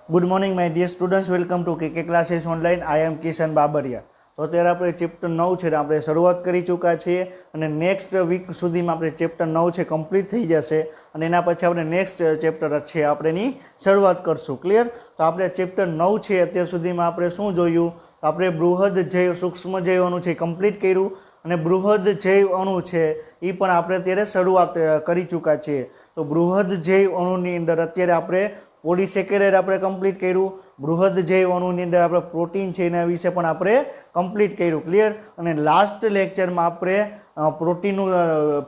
Good morning my dear students, welcome to K classes online. I am Kishan Babariya. તો અત્યારે આપણે chapter 9 છે આપણે શરૂઆત કરી ચૂક્યા છીએ અને નેક્સ્ટ વીક સુધીમાં આપણે ચેપ્ટર 9 છે કમ્પ્લીટ થઈ જશે અને એના પછી આપણે નેક્સ્ટ ચેપ્ટર છે આપણે એની શરૂઆત કરશું. ક્લિયર? તો આપણે ચેપ્ટર 9 છે અત્યાર સુધીમાં આપણે શું જોયું? તો આપણે બૃહદ જૈવ સૂક્ષ્મ જૈવ અણુ છે કમ્પ્લીટ કર્યું અને બૃહદ જૈવ અણુ છે એ પણ આપણે અત્યારે શરૂઆત કરી ચૂક્યા છીએ. તો બૃહદ જૈવ અણુની અંદર અત્યારે આપણે પોલિસેકેરાઇડ આપણે કમ્પ્લીટ કર્યું. બૃહદ જૈવ અણુની અંદર આપણે પ્રોટીન છે એના વિશે પણ આપણે કમ્પ્લીટ કર્યું. ક્લિયર? અને લાસ્ટ લેક્ચરમાં આપણે પ્રોટીનનું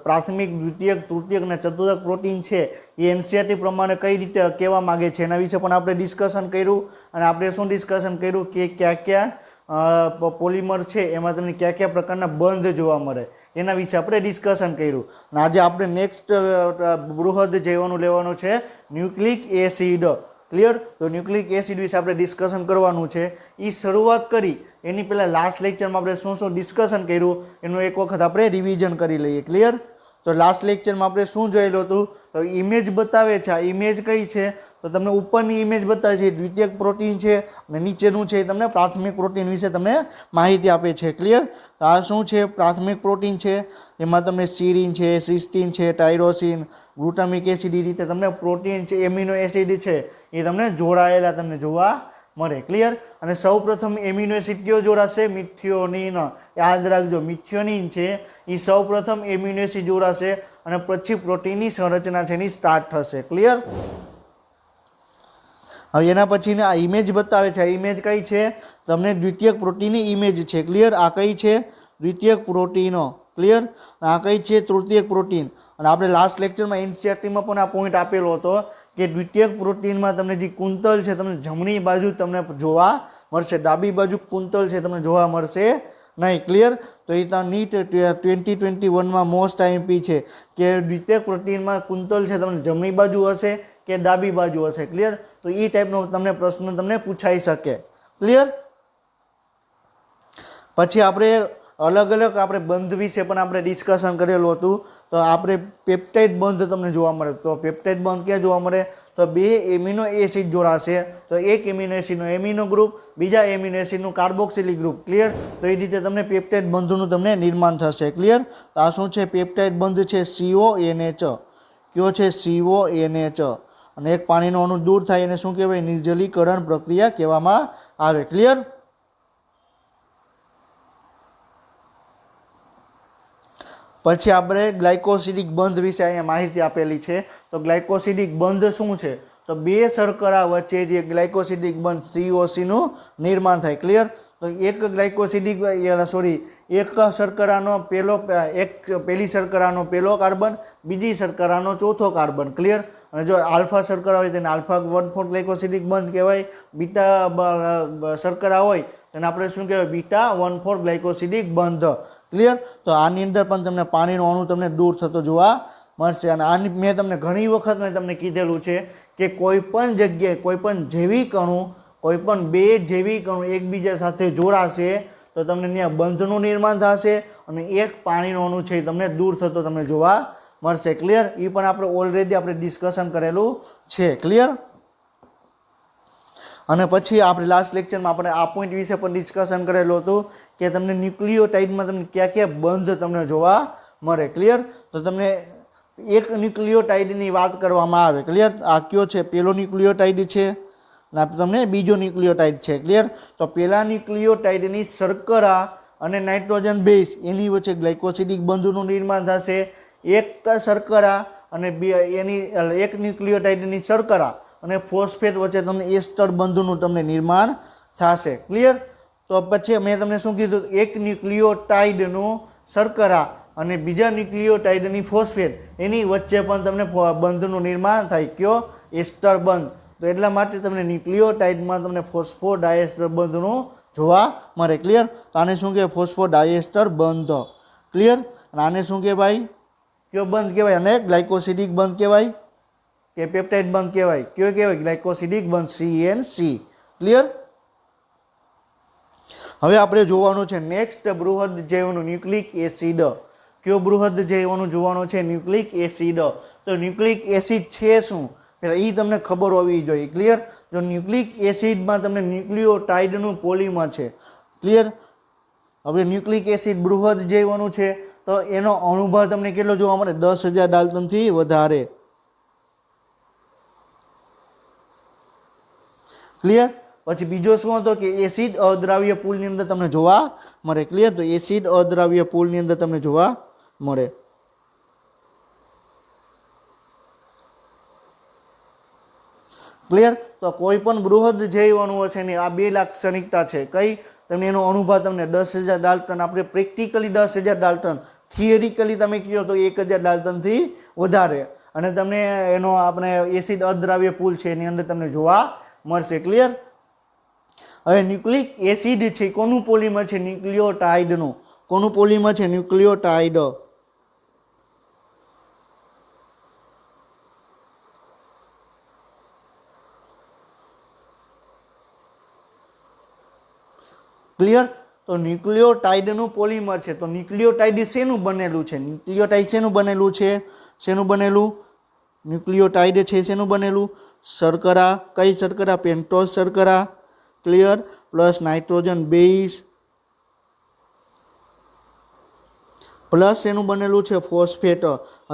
પ્રાથમિક, દ્વિતીયક, તૃતીયક અને ચતુર્થક પ્રોટીન છે એ એનસીઈઆરટી પ્રમાણે કઈ રીતે કહેવા માગે છે એના વિશે પણ આપણે ડિસ્કશન કર્યું. અને આપણે શું ડિસ્કશન કર્યું કે ક્યાં ક્યાં પોલિમર છે એમાં તમને કયા કયા પ્રકારના બંધ જોવા મળે એના વિશે આપણે ડિસ્કશન કર્યું. અને આજે આપણે નેક્સ્ટ બૃહદ જૈવનું લેવાનું છે ન્યુક્લિક એસિડ. ક્લિયર? તો ન્યુક્લિક એસિડ વિશે આપણે ડિસ્કશન કરવાનું છે. એ શરૂઆત કરી એની પહેલાં લાસ્ટ લેક્ચરમાં આપણે શું શું ડિસ્કશન કર્યું એનું એક વખત આપણે રિવિઝન કરી લઈએ. ક્લિયર? તો લાસ્ટ લેક્ચરમાં આપણે શું જોયેલું હતું? તો ઇમેજ બતાવે છે. આ ઇમેજ કઈ છે? તો તમને ઉપરની ઇમેજ બતાવે છે દ્વિતીયક પ્રોટીન છે અને નીચેનું છે એ તમને પ્રાથમિક પ્રોટીન વિશે તમને માહિતી આપે છે. ક્લિયર? તો આ શું છે? પ્રાથમિક પ્રોટીન છે. એમાં તમને સીરીન છે, સિસ્ટીન છે, ટાયરોસિન, ગ્લુટામિક એસિડ એ રીતે તમને પ્રોટીન છે, એમિનો એસિડ છે એ તમને જોડાયેલા તમને જોવા મળે. ક્લિયર? અને સૌ પ્રથમ એમિનો એસિડ કયો જોડાશે? મિથિયોનિન. યાદ રાખજો, મિથિયોનિન છે એ સૌ પ્રથમ એમિનો એસિડ જોડાશે અને પછી પ્રોટીનની સંરચના છે એની સ્ટાર્ટ થશે. ક્લિયર? હવે એના પછીને આ ઇમેજ બતાવે છે. આ ઇમેજ કઈ છે? તમને દ્વિતીયક પ્રોટીનની ઇમેજ છે. ક્લિયર? આ કઈ છે? દ્વિતીયક પ્રોટીનો. ક્લિયર? આ કઈ છે? તૃતીયક પ્રોટીન. અને આપણે લાસ્ટ લેક્ચરમાં એનસીઈઆરટીમાં પણ આ પોઈન્ટ આપેલો હતો કે દ્વિતીયક પ્રોટીનમાં તમને જે કુંતલ છે તમને જમણી બાજુ તમને જોવા મળશે, ડાબી બાજુ કુંતલ છે તમને જોવા મળશે નહીં. ક્લિયર? તો એ ત્યાં નીટ 2021માં મોસ્ટ આઈએમપી છે કે દ્વિતીયક પ્રોટીનમાં કુંતલ છે તમને જમણી બાજુ હશે કે ડાબી બાજુ હશે. ક્લિયર? તો એ ટાઈપનો તમને પ્રશ્ન તમને પૂછાઈ શકે. ક્લિયર? પછી આપણે અલગ અલગ આપણે બંધ વિશે પણ આપણે ડિસ્કશન કરેલું હતું. તો આપણે પેપ્ટાઇડ બંધ તમને જોવા મળે. તો પેપ્ટાઇડ બંધ ક્યાં જોવા મળે? તો બે એમિનો એસિડ જોડાશે તો એક એમિનો એસિડનો એમિનો ગ્રુપ, બીજા એમિનો એસિડનું કાર્બોક્સિલિક ગ્રુપ. ક્લિયર? તો એ રીતે તમને પેપ્ટાઇડ બંધનું તમને નિર્માણ થશે. ક્લિયર? તો આ શું છે? પેપ્ટાઇડ બંધ છે CONH. કયો છે? CONH. અને એક પાણીનો અણુ દૂર થાય એને શું કહેવાય? નિર્જલીકરણ પ્રક્રિયા કહેવામાં આવે. ક્લિયર? પછી આપણે ગ્લાયકોસિડિક બંધ વિશે અહીંયા માહિતી આપેલી છે. તો ગ્લાયકોસિડિક બંધ શું છે? તો બે શર્કરા વચ્ચે જે ગ્લાયકોસિડિક બંધ COCનું નિર્માણ થાય. ક્લિયર? તો એક ગ્લાયકોસિડિક એક શર્કરાનો પહેલી શર્કરાનો પહેલો કાર્બન, બીજી શર્કરાનો ચોથો કાર્બન. ક્લિયર? અને જો આલ્ફા શર્કરા હોય તેને આલ્ફા 1,4 ગ્લાયકોસિડિક બંધ કહેવાય. બીટા શર્કરા હોય તેને આપણે શું કહેવાય? બીટા 1,4 ગ્લાયકોસિડિક બંધ. ક્લિયર? તો આની અંદર પણ તમને પાણીનો અણુ તમને દૂર થતો જોવા મળશે. અને આની મેં તમને ઘણી વખત મેં તમને કીધેલું છે કે કોઈ પણ જગ્યાએ કોઈ પણ જૈવિક અણુ, કોઈ પણ બે જૈવિક અણુ એકબીજા સાથે જોડાશે તો તમને ત્યાં બંધનું નિર્માણ થશે અને એક પાણીનો અણુ છે એ તમને દૂર થતો તમને જોવા મળશે. ક્લિયર? એ પણ આપણે ઓલરેડી આપણે ડિસ્કશન કરેલું છે. ક્લિયર? અને પછી આપણે લાસ્ટ લેક્ચરમાં આપણે આ પોઈન્ટ વિશે પણ ડિસ્કશન કરેલું હતું કે તમને ન્યુક્લિયોટાઇડમાં તમને કયા કયા બંધ તમને જોવા મળે. ક્લિયર? તો તમને એક ન્યુક્લિયોટાઇડની વાત કરવામાં આવે. ક્લિયર? આ કયો છે? પેલો ન્યુક્લિયોટાઇડ છે અને તમને બીજો ન્યુક્લિયોટાઇડ છે. ક્લિયર? તો પેલા ન્યુક્લિયોટાઇડની શર્કરા અને નાઇટ્રોજન બેઝ એની વચ્ચે ગ્લાયકોસિડિક બંધનું નિર્માણ થશે. એક શર્કરા અને એક ન્યુક્લિયોટાઇડની શર્કરા અને ફોસ્ફેટ વચ્ચે તમને એસ્ટર બંધનું તમને નિર્માણ થશે. ક્લિયર? તો પછી મેં તમને શું કીધું? એક ન્યુક્લિયોટાઇડનું શર્કરા અને બીજા ન્યુક્લિયોટાઇડની ફોસ્ફેટ એની વચ્ચે પણ તમને બંધનું નિર્માણ થાય. કયો? એસ્ટર બંધ. તો એટલા માટે તમને ન્યુક્લિયોટાઇડમાં તમને ફોસ્ફોડાયસ્ટર બંધનું જોવા મળે. ક્લિયર? તો આને શું કહેવાય? ફોસ્ફોડાયસ્ટર બંધ. ક્લિયર? અને આને શું કહેવાય? કયો બંધ કહેવાય? અને ગ્લાયકોસિડિક બંધ કહેવાય કે પેપ્ટાઇડ બંધ કહેવાય? કયો કહેવાય? ગ્લાયકોસિડિક બંધ, CNC. ક્લિયર? હવે આપણે જોવાનું છે નેક્સ્ટ બૃહદ જૈવનું ન્યુક્લિક એસિડ. કયો બૃહદ જૈવનું જોવાનું છે? Nucleic acid. તો ન્યુક્લિક એસિડ છે શું? પહેલાં એ તમને ખબર હોવી જોઈએ. ક્લિયર? જો ન્યુક્લિક એસિડમાં તમને ન્યુક્લિયોટાઇડનું પોલિમર છે. ક્લિયર? હવે ન્યુક્લિક એસિડ બૃહદ જૈવનું છે તો એનો અણુભાર તમને કેટલો જોવા મળે? 10,000 ડાલ્ટનથી વધારે. ક્લિયર? પછી બીજો શું હતો કે એસિડ અદ્રાવ્ય પૂલની અંદર તમને જોવા મળે. ક્લિયર? તો એસિડ અદ્રાવ્ય પૂલની અંદર તમને જોવા મળે. ક્લિયર? તો કોઈ પણ બૃહદ જૈવ અણુ હશે ને આ બે લાક્ષણિકતા છે. કઈ? તમને એનો અણુભાર તમને 10,000 ડાલ્ટન, આપણે પ્રેક્ટિકલી 10,000 ડાલ્ટન, થિયરિકલી તમે કહો તો 1,000 ડાલ્ટનથી વધારે, અને તમને એનો આપણે એસિડ અદ્રાવ્ય પૂલ છે એની અંદર તમને જોવા મળશે. ક્લિયર? હવે ન્યુક્લિક એસિડ છે કોનું પોલિમર છે? ન્યુક્લિયોટાઇડનું. કોનું પોલિમર છે? ન્યુક્લિયોટાઇડ. ક્લિયર? તો ન્યુક્લિયોટાઇડનું પોલિમર છે. તો ન્યુક્લિયોટાઇડ શેનું બનેલું છે? ન્યુક્લિયોટાઇડ શેનું બનેલું છે? શેનું બનેલું? ન્યુક્લિયોટાઇડ છે શેનું બનેલું? શર્કરા. કઈ શર્કરા? પેન્ટોઝ શર્કરા. Clear? Plus nitrogen base plus એનું બનેલું છે ફોસ્ફેટ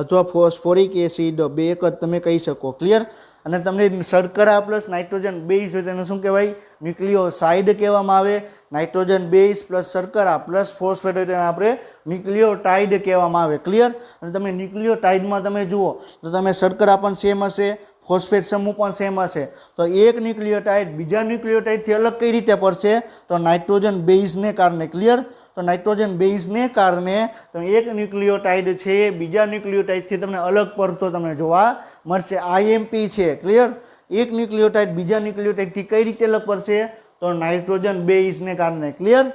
અથવા ફોસ્ફોરિક એસિડ. બે એક જ તમે કહી શકો. ક્લિયર? અને તમને શર્કરા પ્લસ નાઇટ્રોજન બેઝ હોય તેને શું કહેવાય? ન્યુક્લિયોસાઇડ કહેવામાં આવે. નાઇટ્રોજન બેઝ પ્લસ શર્કરા પ્લસ ફોસ્ફેટ હોય તેને આપણે ન્યુક્લિયોટાઇડ કહેવામાં આવે. ક્લિયર? અને તમે ન્યુક્લિયોટાઇડમાં તમે જુઓ તો તમે શર્કરા પણ સેમ હશે, ફોસ્ફેટ સમૂહ પણ સેમ હશે. તો એક ન્યુક્લિયોટાઇડ બીજા ન્યુક્લિયોટાઇડથી અલગ કઈ રીતે પડશે? તો નાઇટ્રોજન બેઝને કારણે. ક્લિયર? તો નાઇટ્રોજન બેઝને કારણે તો એક ન્યુક્લિયોટાઇડ છે બીજા ન્યુક્લિયોટાઇડથી તમને અલગ પડતો તમને જોવા મળશે. આઈએમપી છે. ક્લિયર? એક ન્યુક્લિયોટાઇડ બીજા ન્યુક્લિયોટાઇડથી કઈ રીતે અલગ પડશે? તો નાઇટ્રોજન બેઝને કારણે. ક્લિયર?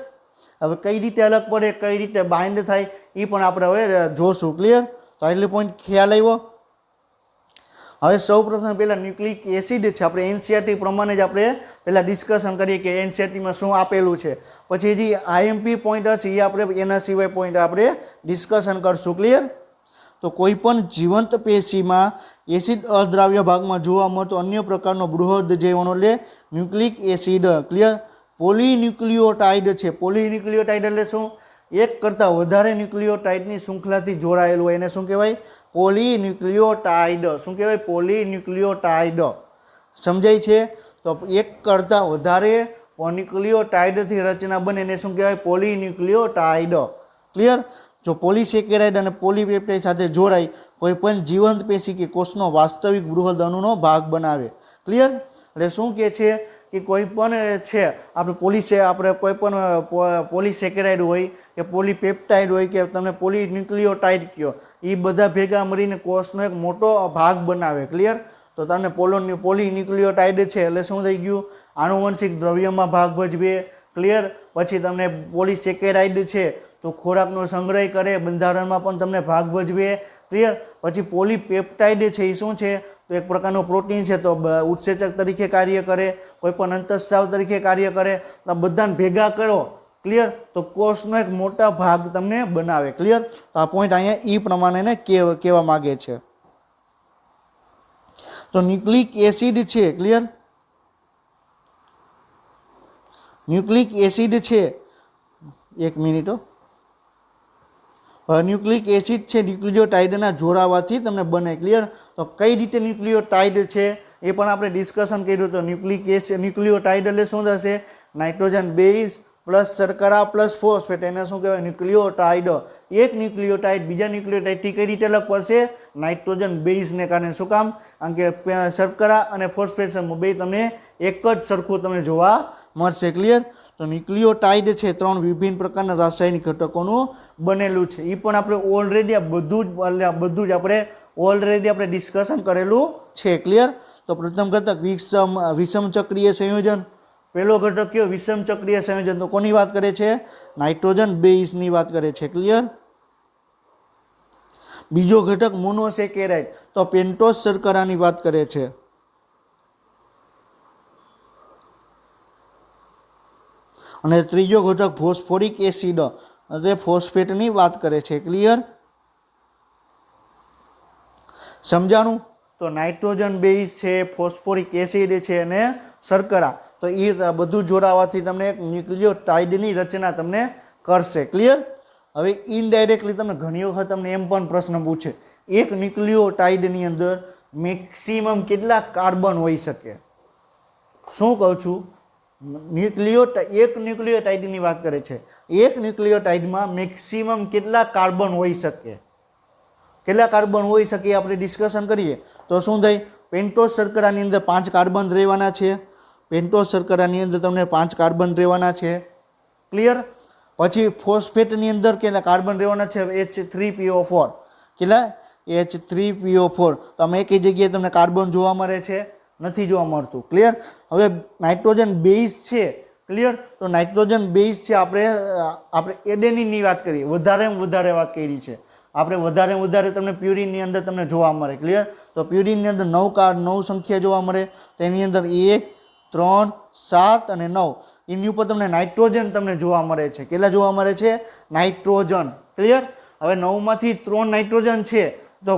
હવે કઈ રીતે અલગ પડે, કઈ રીતે બાઇન્ડ થાય એ પણ આપણે હવે જોશું. ક્લિયર? તો એટલે પોઈન્ટ ખ્યાલ આવ્યો. હવે સૌપ્રથમ પહેલાં ન્યુક્લિક એસિડ છે આપણે એનસીઆરટી પ્રમાણે જ આપણે પહેલાં ડિસ્કશન કરીએ કે એનસીઆરટીમાં શું આપેલું છે. પછી જે આઈએમપી પોઈન્ટ હશે એ આપણે એના સિવાય પોઈન્ટ આપણે ડિસ્કશન કરશું. ક્લિયર? તો કોઈ પણ જીવંત પેશીમાં એસિડ અદ્રાવ્ય ભાગમાં જોવા મળતો અન્ય પ્રકારનો બૃહદ જૈવનો એટલે ન્યુક્લિક એસિડ. ક્લિયર? પોલીન્યુક્લિયોટાઇડ છે. પોલીન્યુક્લિયોટાઇડ એટલે શું? એક કરતાં વધારે ન્યુક્લિયોટાઇડની શૃંખલાથી જોડાયેલું હોય એને શું કહેવાય? પોલીન્યુક્લિયોટાઇડ. શું કહેવાય? પોલીન્યુક્લિયોટાઇડ. સમજાય છે? તો એક કરતાં વધારે ન્યુક્લિયોટાઇડથી રચના બને એને શું કહેવાય? પોલીન્યુક્લિયોટાઇડ. ક્લિયર? જો પોલિસેકેરાઇડ અને પોલીપેપ્ટાઇડ સાથે જોડાઈ કોઈ પણ જીવંત પેશી કે કોષનો વાસ્તવિક બૃહદ અણુનો ભાગ બનાવે. ક્લિયર? એટલે શું કહે છે કે કોઈ પણ છે આપણે કોઈ પણ પોલિસેકેરાઇડ હોય કે પોલીપેપ્ટાઇડ હોય કે તમે પોલીન્યુક્લિયોટાઇડ કહો એ બધા ભેગા મળીને કોષનો એક મોટો ભાગ બનાવે. ક્લિયર? તો તમને પોલીન્યુક્લિયોટાઇડ છે એટલે શું થઈ ગયું? આનુવંશિક દ્રવ્યમાં ભાગ ભજવે. ક્લિયર? પછી તમને પોલિસેકેરાઇડ છે તો ખોરાકનો સંગ્રહ કરે, બંધારણમાં પણ તમને ભાગ ભજવે. ક્લિયર? પછી પોલીપેપ્ટાઇડ છે એ શું છે? તો એક પ્રકારનું પ્રોટીન છે તો ઉત્સેચક તરીકે કાર્ય કરે, કોઈ પણ અંતઃસ્રાવ તરીકે કાર્ય કરે. તો બધાને ભેગા કરો. ક્લિયર? તો કોષનો એક મોટા ભાગ તમને બનાવે. ક્લિયર? તો આ પોઈન્ટ અહીંયા એ પ્રમાણે કહેવા માગે છે. તો ન્યુક્લિક એસિડ છે. ક્લિયર? ન્યુક્લિક એસિડ છે. એક મિનિટ. ન્યુક્લિક એસિડ છે ન્યુક્લિયોટાઇડના જોડાવાથી તમને બને. ક્લિયર? તો કઈ રીતે ન્યુક્લિયોટાઇડ છે એ પણ આપણે ડિસ્કશન કર્યું. તો ન્યુક્લિયોટાઇડ એટલે શું થશે? નાઇટ્રોજન બેઝ પ્લસ શર્કરા પ્લસ ફોસ્ફેટ એને શું કહેવાય? ન્યુક્લિયોટાઇડ. એક ન્યુક્લિયોટાઇડ બીજા ન્યુક્લિયોટાઇડથી કઈ રીતે અલગ પડશે? નાઇટ્રોજન બેઝને કારણે. શું કામ? કારણ કે શર્કરા અને ફોસ્ફેટ સમૂહ બે તમને એક જ સરખું તમને જોવા મળશે. ક્લિયર? તો ન્યુક્લિયોટાઇડ છે 3 વિભિન્ન પ્રકારના રાસાયણિક ઘટકોનું બનેલું છે. એ પણ આપણે ઓલરેડી બધું જ આપણે ડિસ્કશન કરેલું છે. ક્લિયર? તો પ્રથમ ઘટક વિષમ ચક્રીય સંયોજન. પહેલો ઘટક કયો? વિષમ ચક્રીય સંયોજન. તો કોની વાત કરે છે? નાઇટ્રોજન બેઝની વાત કરે છે. ક્લિયર? બીજો ઘટક મોનોસેકેરાઇડ તો પેન્ટોઝ શર્કરાની વાત કરે છે. અને ત્રીજો ઘટક ફોસ્ફોરિક એસિડ એટલે ફોસ્ફેટની વાત કરે છે. ક્લિયર? સમજાણું? તો તો નાઇટ્રોજન બેઝ છે, ફોસ્ફોરિક એસિડ છે અને શર્કરા, તો એ બધું જોડાવાથી તમને એક ન્યુક્લિયોટાઇડની રચના તમને કરશે. ક્લિયર? હવે ઇનડાયરેક્ટલી તમને ઘણી વખત તમને એમ પણ પ્રશ્ન પૂછે, એક ન્યુક્લિયોટાઇડની અંદર મેક્સિમમ કેટલા કાર્બન હોઈ શકે? શું કહું છું? એક ન્યુક્લિયોટાઇડની વાત કરે છે. એક ન્યુક્લિયોટાઇડમાં મેક્સિમમ કેટલા કાર્બન હોઈ શકે? કેટલા કાર્બન હોઈ શકે એ આપણે ડિસ્કશન કરીએ તો શું થાય? પેન્ટોઝ શર્કરાની અંદર 5 કાર્બન રહેવાના છે. પેન્ટોઝ શર્કરાની અંદર તમને 5 કાર્બન રહેવાના છે. ક્લિયર? પછી ફોસ્ફેટની અંદર કેટલા કાર્બન રહેવાના છે? H3PO4. કેટલા? H3PO4. તો આમાં એકી જગ્યાએ તમને કાર્બન જોવા મળે છે? નથી જોવા મળતું. ક્લિયર? હવે નાઇટ્રોજન બેઝ છે. ક્લિયર? તો નાઇટ્રોજન બેઝ છે આપણે એડેનીનની વાત કરીએ, વધારે વાત કરી છે આપણે. વધારે તમને પ્યુરિનની અંદર તમને જોવા મળે. ક્લિયર? તો પ્યુરિનની અંદર 9 સંખ્યા જોવા મળે. તેની અંદર 1, 3, 7 અને 9 એની ઉપર તમને નાઇટ્રોજન તમને જોવા મળે છે. કેટલા જોવા મળે છે? નાઇટ્રોજન. ક્લિયર? હવે 9માંથી 3 નાઇટ્રોજન છે તો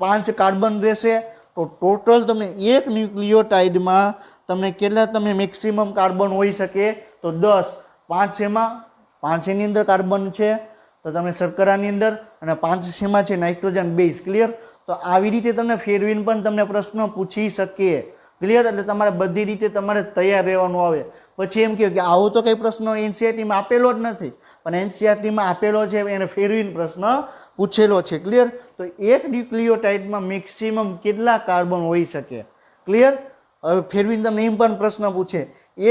5 કાર્બન રહેશે. તો ટોટલ તમને એક ન્યુક્લિયોટાઇડમાં તમને કેટલા તમને મેક્સિમમ કાર્બન હોઈ શકે? તો 10. 5 શેમાં? 5 એની અંદર કાર્બન છે તો તમે શર્કરાની અંદર, અને 5 શેમાં છે? Nitrogen base. ક્લિયર? તો આવી રીતે તમને ફેરવીને પણ તમને પ્રશ્ન પૂછી શકે. ક્લિયર? એટલે તમારે બધી રીતે તમારે તૈયાર રહેવાનું આવે. પછી એમ કહ્યું કે આવો તો કંઈ પ્રશ્ન એનસીઆરટીમાં આપેલો જ નથી, પણ એનસીઆરટીમાં આપેલો છે, એને ફેરવીને પ્રશ્ન પૂછેલો છે. ક્લિયર? તો એક ન્યુક્લિયોટાઇડમાં મેક્સિમમ કેટલા કાર્બન હોઈ શકે? ક્લિયર? હવે ફેરવીને તમને એમ પણ પ્રશ્ન પૂછે,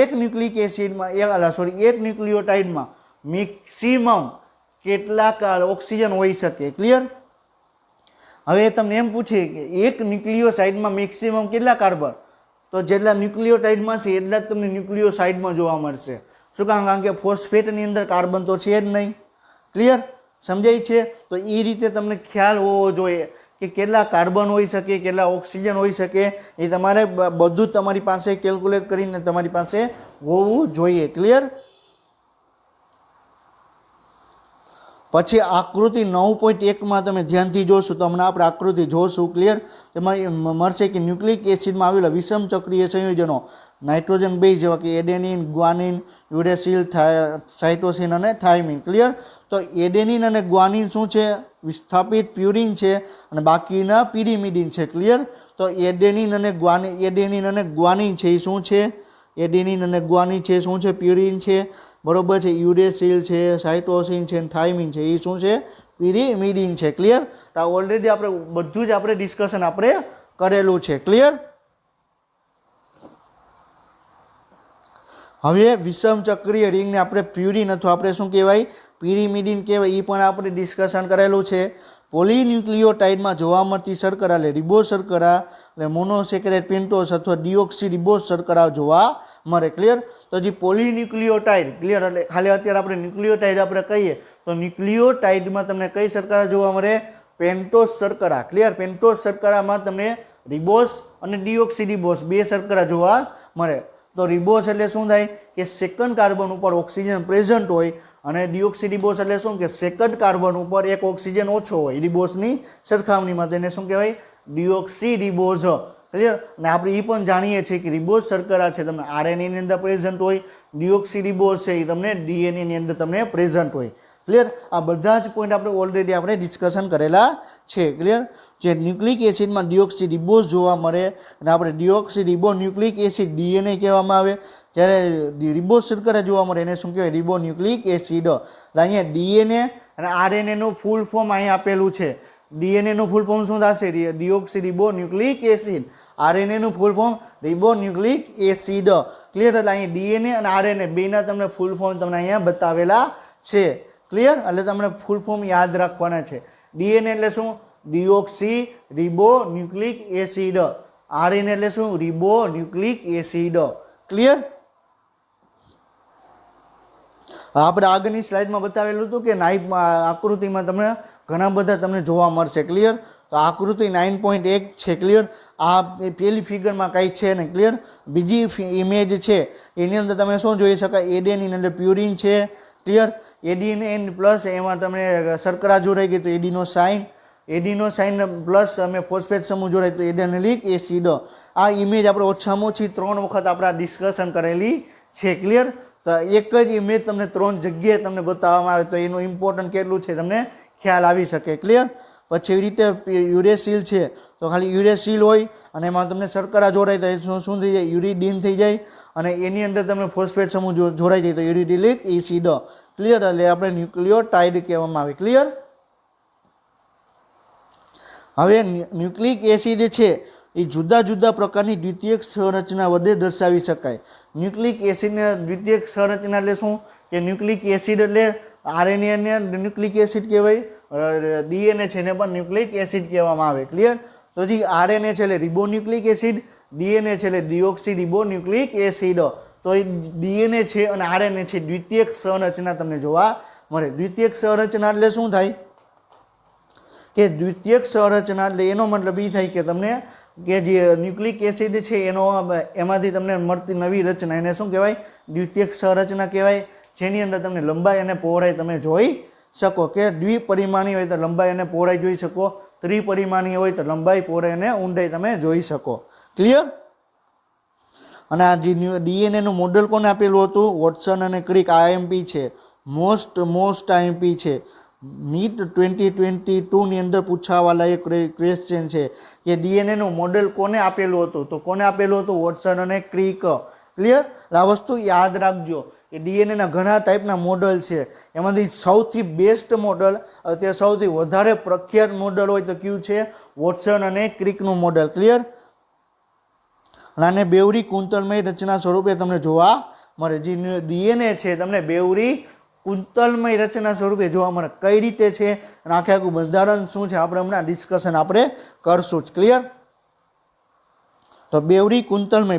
એક ન્યુક્લિક એસિડમાં એક ન્યુક્લિયોટાઇડમાં મેક્સિમમ કેટલા ઓક્સિજન હોઈ શકે? ક્લિયર? હવે તમને એમ પૂછે કે એક ન્યુક્લિયોસાઇડમાં મેક્સિમમ કેટલા કાર્બન? તો જેટલા ન્યુક્લિયોટાઇડમાં છે એટલા જ તમને ન્યુક્લિયોસાઇડમાં જોવા મળશે. શું કામ? કારણ કે ફોસ્ફેટની અંદર કાર્બન તો છે જ નહીં. ક્લિયર? સમજાય છે? તો એ રીતે તમને ખ્યાલ હોવો જોઈએ કે કેટલા કાર્બન હોઈ શકે, કેટલા ઓક્સિજન હોઈ શકે, એ તમારે બધું તમારી પાસે કેલ્ક્યુલેટ કરીને તમારી પાસે હોવું જોઈએ. ક્લિયર? પછી આકૃતિ 9.1માં તમે ધ્યાનથી જોશો તો હમણાં આપણે આકૃતિ જોશું. ક્લિયર? તેમાં મળશે કે ન્યુક્લિક એસિડમાં આવેલા વિષમ ચક્રીય સંયોજનો નાઇટ્રોજન બેઝ જેવા કે એડેનિન, ગ્વાનિન, યુરેસિલ, સાઇટોસિન અને થાઇમિન. ક્લિયર? તો એડેનિન અને ગ્વાનિન શું છે? વિસ્થાપિત પ્યુરિન છે અને બાકીના પિરિમિડિન છે. ક્લિયર? તો એડેનિન અને ગ્વાનિન છે એ શું છે? એડેનિન અને ગ્વાનિન છે શું છે? પ્યુરિન છે. બરોબર છે? યુરેસિલ છે, સાઇટોસિન છે, થાઇમિન છે એ શું છે? પિરિમિડિન છે. ક્લિયર? તો ઓલરેડી આપણે બધું જ આપણે ડિસ્કશન આપણે કરેલું છે. ક્લિયર? હવે વિષમ ચક્રીય રિંગને આપણે પ્યુરિન અથવા આપણે શું કહેવાય? પિરિમિડિન કહેવાય. એ પણ આપણે ડિસ્કશન કરેલું છે. પોલીન્યુક્લિયોટાઇડમાં જોવા મળતી શર્કરા એટલે રિબોઝ શર્કરા એટલે મોનોસેકેરાઇડ પેન્ટોઝ અથવા ડિઓક્સી રિબોઝ શર્કરા જોવા મળે. ક્લિયર? તો જે પોલીન્યુક્લિયોટાઇડ, ક્લિયર, એટલે ખાલી અત્યારે આપણે ન્યુક્લિયોટાઇડ આપણે કહીએ તો ન્યુક્લિયોટાઇડમાં તમને કઈ શર્કરા જોવા મળે? પેન્ટોઝ શર્કરા. ક્લિયર? પેન્ટોઝ શર્કરામાં તમને રિબોઝ અને ડિઓક્સી રિબોઝ 2 શર્કરા જોવા મળે. તો રિબોઝ એટલે શું થાય કે સેકન્ડ કાર્બન ઉપર ઓક્સિજન પ્રેઝન્ટ હોય, અને ડિઓક્સી રિબોઝ એટલે શું કે સેકન્ડ કાર્બન ઉપર એક ઓક્સિજન ઓછો હોય રિબોઝની સરખામણીમાં, તેને શું કહેવાય? Deoxy ribose. ક્લિયર? અને આપણે એ પણ જાણીએ છીએ કે રિબોઝ શર્કરા છે તમને આરએનએની અંદર પ્રેઝન્ટ હોય, ડિઓક્સી રિબોઝ છે એ તમને ડીએનએની અંદર તમને પ્રેઝન્ટ હોય. ક્લિયર? આ બધા જ પોઈન્ટ આપણે ઓલરેડી આપણે ડિસ્કશન કરેલા છે. ક્લિયર? જે ન્યુક્લિક એસિડમાં ડિઓક્સી રિબોઝ જોવા મળે અને આપણે ડિઓક્સી રિબો ન્યુક્લિક એસિડ ડીએનએ કહેવામાં આવે. જ્યારે રિબોઝ શર્કરા જોવા મળે એને શું કહેવાય? રિબો ન્યુક્લિક એસિડ. એટલે અહીંયા ડીએનએ અને આરએનએનું ફૂલ ફોર્મ અહીંયા આપેલું છે. ડીએનએનું ફૂલ ફોર્મ શું થશે? Deoxy રિબો nucleic acid. આરએનએનું full form રિબો nucleic acid. Clear? એટલે અહીંયા ડીએનએ અને આરએનએ બેના તમને ફૂલ ફોર્મ તમને અહીંયા બતાવેલા છે. ક્લિયર? એટલે તમને ફૂલ ફોર્મ યાદ રાખવાના છે. ડીએનએ એટલે શું? Deoxy રિબો nucleic acid. આરએનએ એટલે શું? રિબો ન્યુક્લિક એસિડ. ક્લિયર? આપણે આગળની સ્લાઇડમાં બતાવેલું હતું કે આકૃતિમાં તમને ઘણા બધા તમને જોવા મળશે. ક્લિયર? તો આકૃતિ 9.1 છે. ક્લિયર? આ પેલી ફિગરમાં કાંઈ છે ને. ક્લિયર? બીજી ઇમેજ છે એની અંદર તમે શું જોઈ શકાય? એડેનિન એટલે પ્યુરિન છે. ક્લિયર? એડીએન પ્લસ એમાં તમને શર્કરા જોડાઈ ગઈ તો એડીનો સાઇન. એડિનોસાઇન પ્લસ અમે ફોસ્ફેટ સમૂહ જોડાય તો એડેનિલિક એસિડ. આ ઇમેજ આપણે ઓછામાં ઓછી 3 વખત આપણે ડિસ્કશન કરેલી છે. ક્લિયર? તો એક જ ઇમેજ તમને 3 જગ્યાએ તમને બતાવવામાં આવે તો એનું ઇમ્પોર્ટન્ટ કેટલું છે તમને ખ્યાલ આવી શકે. ક્લિયર? પછી એવી રીતે યુરેસિલ છે તો ખાલી યુરેસિલ હોય અને એમાં તમને શર્કરા જોડાય તો શું થઈ જાય? યુરિડીન થઈ જાય. અને એની અંદર તમને ફોસ્ફેટ સમૂહ જોડાઈ જાય તો યુરિડિલિક એસિડ. ક્લિયર? એટલે આપણે ન્યુક્લિયોટાઇડ કહેવામાં આવે. ક્લિયર? હવે ન્યુક્લિક એસિડ છે એ જુદા જુદા પ્રકારની દ્વિતીયક સંરચના વડે દર્શાવી શકાય. ન્યુક્લિક એસિડને દ્વિતીયક સંરચના એટલે શું? કે ન્યુક્લિક એસિડ એટલે આરએનએને ન્યુક્લિક એસિડ કહેવાય, ડીએનએ છે એને પણ ન્યુક્લિક એસિડ કહેવામાં આવે. ક્લિયર? તો જે આરએનએ છે એટલે રિબોન્યુક્લિક એસિડ, ડીએનએ છે એટલે ડિઓક્સી રિબોન્યુક્લિક એસિડ. તો એ ડીએનએ છે અને આરએનએ છે દ્વિતીયક સંરચના તમને જોવા મળે. દ્વિતીયક સંરચના એટલે શું થાય? કે દ્વિતીયક સંરચના એટલે એનો મતલબ એ થાય કે તમને કે જે ન્યુક્લિક એસિડ છે એમાંથી તમને મળતી નવી રચના એને શું કહેવાય? દ્વિતીયક સંરચના કહેવાય. જેની અંદર તમને લંબાઈ અને પહોળાઈ તમે જોઈ શકો. કે દ્વિપરિમાણીય હોય તો લંબાઈ અને પહોળાઈ જોઈ શકો, ત્રિપરિમાણીય હોય તો લંબાઈ, પહોળાઈ અને ઊંડાઈ તમે જોઈ શકો. ક્લિયર? અને આ જે ડીએનએનું મોડેલ કોને આપેલું હતું? વોટસન અને ક્રિક. આઈએમપી છે, મોસ્ટ આઈએમપી છે. નીટ 2022 ની અંદર પૂછાવાલા એક ક્વેશ્ચન છે કે ડીએનએનું મોડેલ કોને આપેલું હતું? તો કોને આપેલું હતું? વોટસન અને ક્રિક. ક્લિયર? આ વસ્તુ યાદ રાખજો કે ડીએનએના ઘણા ટાઈપના મોડલ છે. એમાંથી સૌથી બેસ્ટ મોડલ, અત્યારે સૌથી વધારે પ્રખ્યાત મોડલ હોય તો કયું છે? વોટસન અને ક્રિકનું મોડલ. ક્લિયર? અને બેવડી કુંતલમય રચના સ્વરૂપે તમને જોવા મળે. જે ડીએનએ છે તમને બેવડી કુંતલમય રચના સ્વરૂપે જોવા મળે. કઈ રીતે છે અને આખું બંધારણ શું છે આપણે હમણાં ડિસ્કશન આપણે કરશું જ. ક્લિયર? તો બેવડી કુંતલમય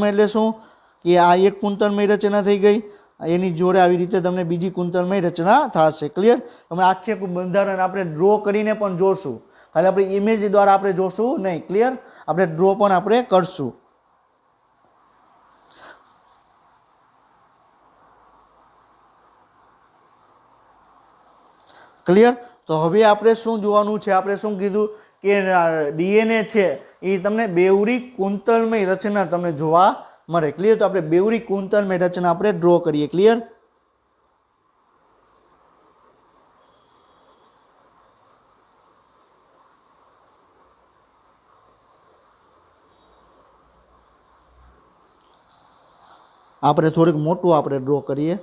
એટલે શું? કે આ એક કુંતલમય રચના થઈ ગઈ, એની જોડે આવી રીતે તમને બીજી કુંતલમય રચના થશે. ક્લિયર? અમે આખું બંધારણ આપણે ડ્રો કરીને પણ જોશું, ખાલી આપણે ઇમેજ દ્વારા આપણે જોશું નહીં. ક્લિયર? આપણે ડ્રો પણ આપણે કરશું. ક્લિયર? તો હવે આપણે શું જોવાનું છે? આપણે શું કીધું કે ડીએનએ છે એ તમને બેવડી કુંતલમય રચના તમને જોવા મળે. ક્લિયર? તો આપણે બેવડી કુંતલમય રચના આપણે ડ્રો કરીએ. ક્લિયર? આપણે થોડીક મોટું આપણે ડ્રો કરીએ.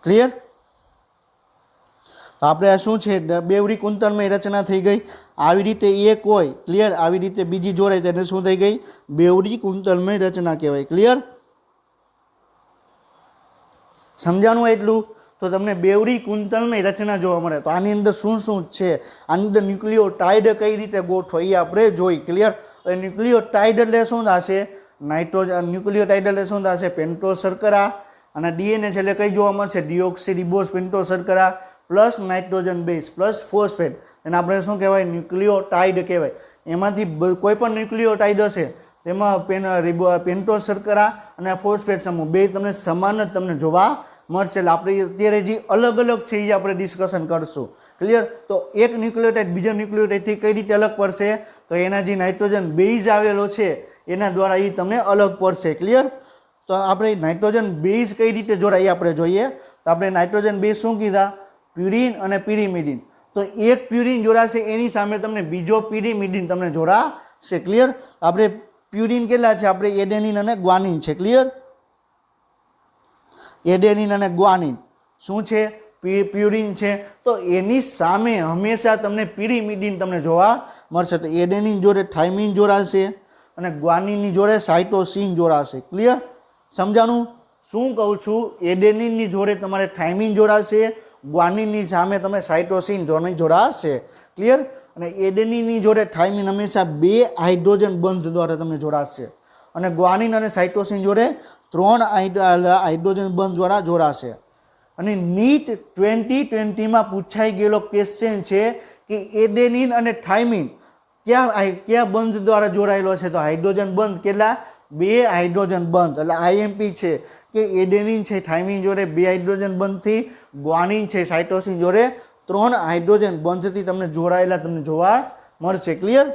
ક્લિયર? તો આપણે આ શું છે? બેવડી કુંતલમય રચના થઈ ગઈ. આવી રીતે એક હોય, ક્લિયર? આવી રીતે બીજી જોડાય તેને શું થઈ ગઈ? બેવડી કુંતલમય રચના કહેવાય. ક્લિયર? સમજાણું એટલું? તો તમને બેવડી કુંતલમય રચના જોવા મળે. તો આની અંદર શું શું છે? આની અંદર ન્યુક્લિયોટાઇડ કઈ રીતે ગોઠવો એ આપણે જોઈ. ક્લિયર? ન્યુક્લિયોટાઇડ એટલે શું થશે? ન્યુક્લિયોટાઇડ એટલે શું થશે? પેન્ટોઝ શર્કરા. અને ડીએનએ છે એટલે કઈ જોવા મળશે? ડિઓક્સી રિબોઝ પેન્ટોઝ શર્કરા plus nitrogen base plus phosphate. એને આપણે શું કહેવાય? ન્યુક્લિયોટાઇડ કહેવાય. એમાંથી કોઈ પણ ન્યુક્લિયોટાઇડ હશે તેમાં પેન્ટોઝ શર્કરા અને ફોસ્ફેટ સમૂહ બે તમને સમાન જ તમને જોવા મળશે. એટલે આપણે અત્યારે જે અલગ અલગ છે એ આપણે ડિસ્કશન કરશું. ક્લિયર? તો એક ન્યુક્લિયોટાઇડ બીજા ન્યુક્લિયોટાઇડથી કઈ રીતે અલગ પડશે? તો એના જે નાઇટ્રોજન બેઝ આવેલો છે એના દ્વારા એ તમને અલગ પડશે. ક્લિયર? તો આપણે નાઇટ્રોજન બેઝ કઈ રીતે જોડાય આપણે જોઈએ. તો આપણે નાઇટ્રોજન બેઝ શું કીધા? પ્યુરિન અને પિરિમિડિન. તો એક પ્યુરિન જોડાશે એની સામે તમને બીજો પિરિમિડિન તમને જોડાશે. ક્લિયર? આપણે પ્યુરિન કેટલા છે? આપણે એડેનિન અને ગ્વાનિન છે. ક્લિયર? એડેનિન અને ગ્વાનિન શું છે? પ્યુરિન છે. તો એની સામે હંમેશા તમને પિરિમિડિન તમને જોવા મળશે. તો એડેનિન જોડે થાઇમિન જોડાશે અને ગ્વાનિનની જોડે સાઇટોસિન જોડાશે. ક્લિયર? સમજાણું? શું કહું છું? એડેનિનની જોડે તમારે થાઇમિન જોડાશે, ગ્વાનિનની સામે તમે સાઇટોસિન જોડાશે. ક્લિયર? અને એડેનિનની જોડે થાઇમિન હંમેશા 2 હાઇડ્રોજન બંધ દ્વારા તમને જોડાશે અને ગ્વાનિન અને સાઇટોસિન જોડે 3 હાઇડ્રોજન બંધ દ્વારા જોડાશે. અને નીટ 2020માં પૂછાઈ ગયેલો ક્વેશ્ચન છે કે એડેનિન અને થાઇમિન ક્યાં બંધ દ્વારા જોડાયેલો છે? તો હાઇડ્રોજન બંધ. કેટલા? 2 હાઇડ્રોજન બંધ. એટલે આઈએમપી છે કે એડેનિન છે થાઇમિન જોડે 2 હાઇડ્રોજન બંધથી, ગ્વાનિન છે સાઇટોસિન જોડે 3 હાઇડ્રોજન બંધથી તમને જોડાયેલા તમને જોવા મળશે. ક્લિયર?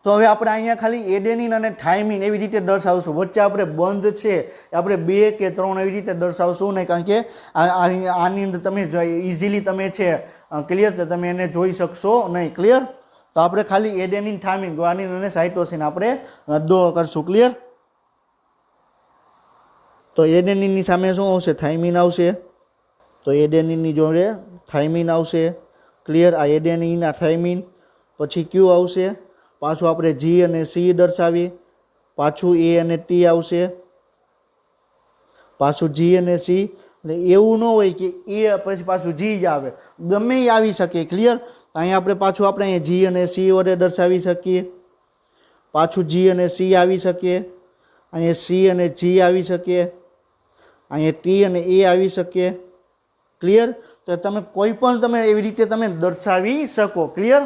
તો હવે આપણે અહીંયા ખાલી એડેનિન અને થાઇમિન એવી રીતે દર્શાવશું. વચ્ચે આપણે બંધ છે આપણે 2 કે 3 એવી રીતે દર્શાવશું નહીં, કારણ કે આની અંદર તમે ઇઝીલી તમે છે ક્લિયર તો તમે એને જોઈ શકશો નહીં. ક્લિયર? તો આપણે ખાલી એડેનિન, થાઇમિન, ગ્વાનિન અને સાઇટોસિન આપણે રદ્દો કરશું. ક્લિયર? તો એડેનિનની સામે શું આવશે? થાઇમિન આવશે. તો એડેનિનની જોડે થાઇમિન આવશે. ક્લિયર? આ એડેનિન, આ થાઇમિન. પછી ક્યુ આવશે. પાછું આપણે જી અને સી દર્શાવી. પાછું એ અને ટી આવશે. પાછું જી અને સી. એટલે એવું ન હોય કે એ પછી પાછું જી જ આવે, ગમે એ આવી શકે. ક્લિયર? અહીંયા આપણે પાછું આપણે અહીંયા જી અને સી વડે દર્શાવી શકીએ. પાછું જી અને સી આવી શકે. અહીંયા સી અને જી આવી શકે. અહીંયા ટી અને એ આવી શકે. ક્લિયર? તો તમે કોઈ પણ તમે એવી રીતે તમે દર્શાવી શકો. ક્લિયર?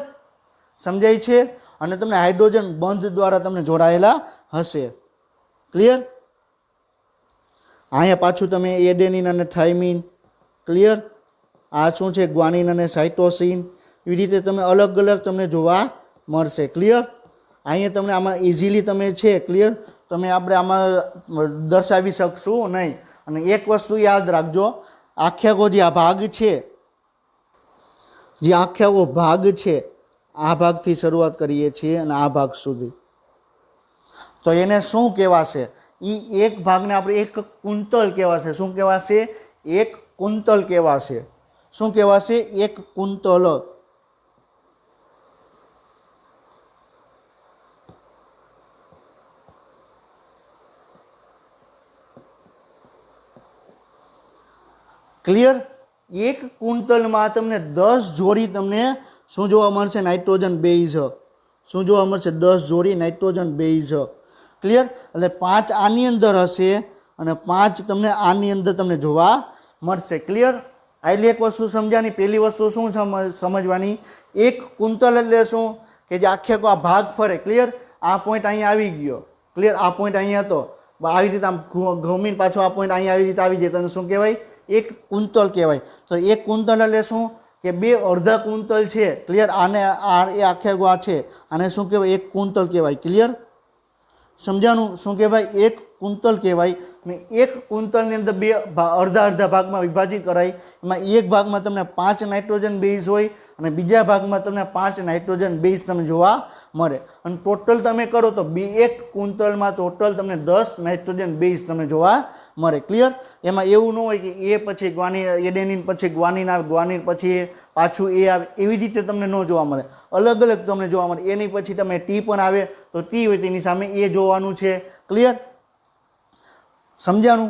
સમજાય છે? અને તમને હાઇડ્રોજન બંધ દ્વારા તમને જોડાયેલા હશે. ક્લિયર? અહીંયા પાછું તમે એડેનિન અને થાઇમિન. ક્લિયર? આ શું છે? ગ્વાનિન અને સાઇટોસિન. એવી રીતે તમે અલગ અલગ તમને જોવા મળશે. ક્લિયર? અહીંયા તમને આમાં ઇઝીલી તમે છે ક્લિયર તમે આપણે આમાં દર્શાવી શકશું નહીં. અને એક વસ્તુ યાદ રાખજો, આખ્યાગો જે આ ભાગ છે, જે આખ્યાગો ભાગ છે આ ભાગથી શરૂઆત કરીએ છીએ અને આ ભાગ સુધી, તો એને શું કહેવાશે? એ એક ભાગને આપણે એક કુંતલ કહેવાશે. શું કહેવાશે? એક કુંતલ કહેવાશે. શું કહેવાશે? એક કુંતલ. ક્લિયર? એક કુંતલમાં તમને 10 જોડી તમને શું જોવા મળશે? Nitrogen base. શું જોવા મળશે? 10 જોડી નાઇટ્રોજન બેઝ. ક્લિયર? એટલે 5 આની અંદર હશે અને 5 તમને આની અંદર તમને જોવા મળશે. ક્લિયર? એટલે એક વસ્તુ સમજાની. પહેલી વસ્તુ શું સમજવાની? એક કુંતલ એટલે શું? કે જે આખે આ ભાગ ફરે. ક્લિયર? આ પોઈન્ટ અહીંયા આવી ગયો. ક્લિયર? આ પોઈન્ટ અહીંયા હતો, આવી રીતે આમ ઘૂમીને પાછો આ પોઈન્ટ અહીંયા આવી રીતે આવી જાય, તેને શું કહેવાય? એક કુંતલ કહેવાય. તો એક કુંતલ એટલે શું? કે 2 અડધા કુંતલ છે. ક્લિયર? આને એ આખે આ છે, આને શું કહેવાય? એક કુંતલ કહેવાય. ક્લિયર? સમજાનું? શું કહેવાય? એક કુંતલ કહેવાય. ને એક કુંતલની અંદર 2 અડધા અડધા ભાગમાં વિભાજિત કરાય. એમાં એક ભાગમાં તમને 5 નાઇટ્રોજન બેઝ હોય અને બીજા ભાગમાં તમને 5 નાઇટ્રોજન બેઝ તમને જોવા મળે. અને ટોટલ તમે કરો તો એક કુંતલમાં ટોટલ તમને 10 નાઇટ્રોજન બેઝ તમને જોવા મળે. ક્લિયર? એમાં એવું ન હોય કે એ પછી ગ્વાનિન, એડેનિન પછી ગ્વાનિન આવે, ગ્વાનિન પછી પાછું એ આવે, એવી રીતે તમને ન જોવા મળે. અલગ અલગ તમને જોવા મળે. એની પછી તમે ટી પણ આવે તો ટી હોય તેની સામે એ જોવાનું છે. ક્લિયર? સમજાણું?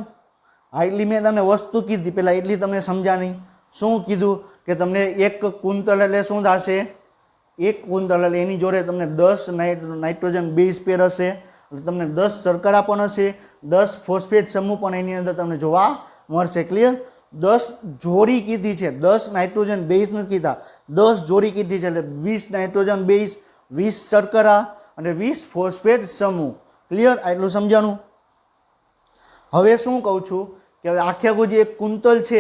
હા, એટલી મેં તમને વસ્તુ કીધી પહેલાં, એટલી તમને સમજાણી. શું કીધું? કે તમને એક કુંતલ એટલે શું થશે? એક કુંતલ એટલે એની જોડે તમને 10 નાઇટ્રોજન બેઝ પેર હશે, એટલે તમને 10 શર્કરા પણ હશે, 10 ફોસ્ફેટ સમૂહ પણ એની અંદર તમને જોવા મળશે. ક્લિયર? 10 જોડી કીધી છે, 10 નાઇટ્રોજન બેઝ નથી કીધા, 10 જોડી કીધી છે. એટલે 20 નાઇટ્રોજન બેઝ, 20 શર્કરા અને 20 ફોસ્ફેટ સમૂહ. ક્લિયર? એટલું સમજાણું? હવે શું કહું છું કે હવે આખે આખું જે એક કુંતલ છે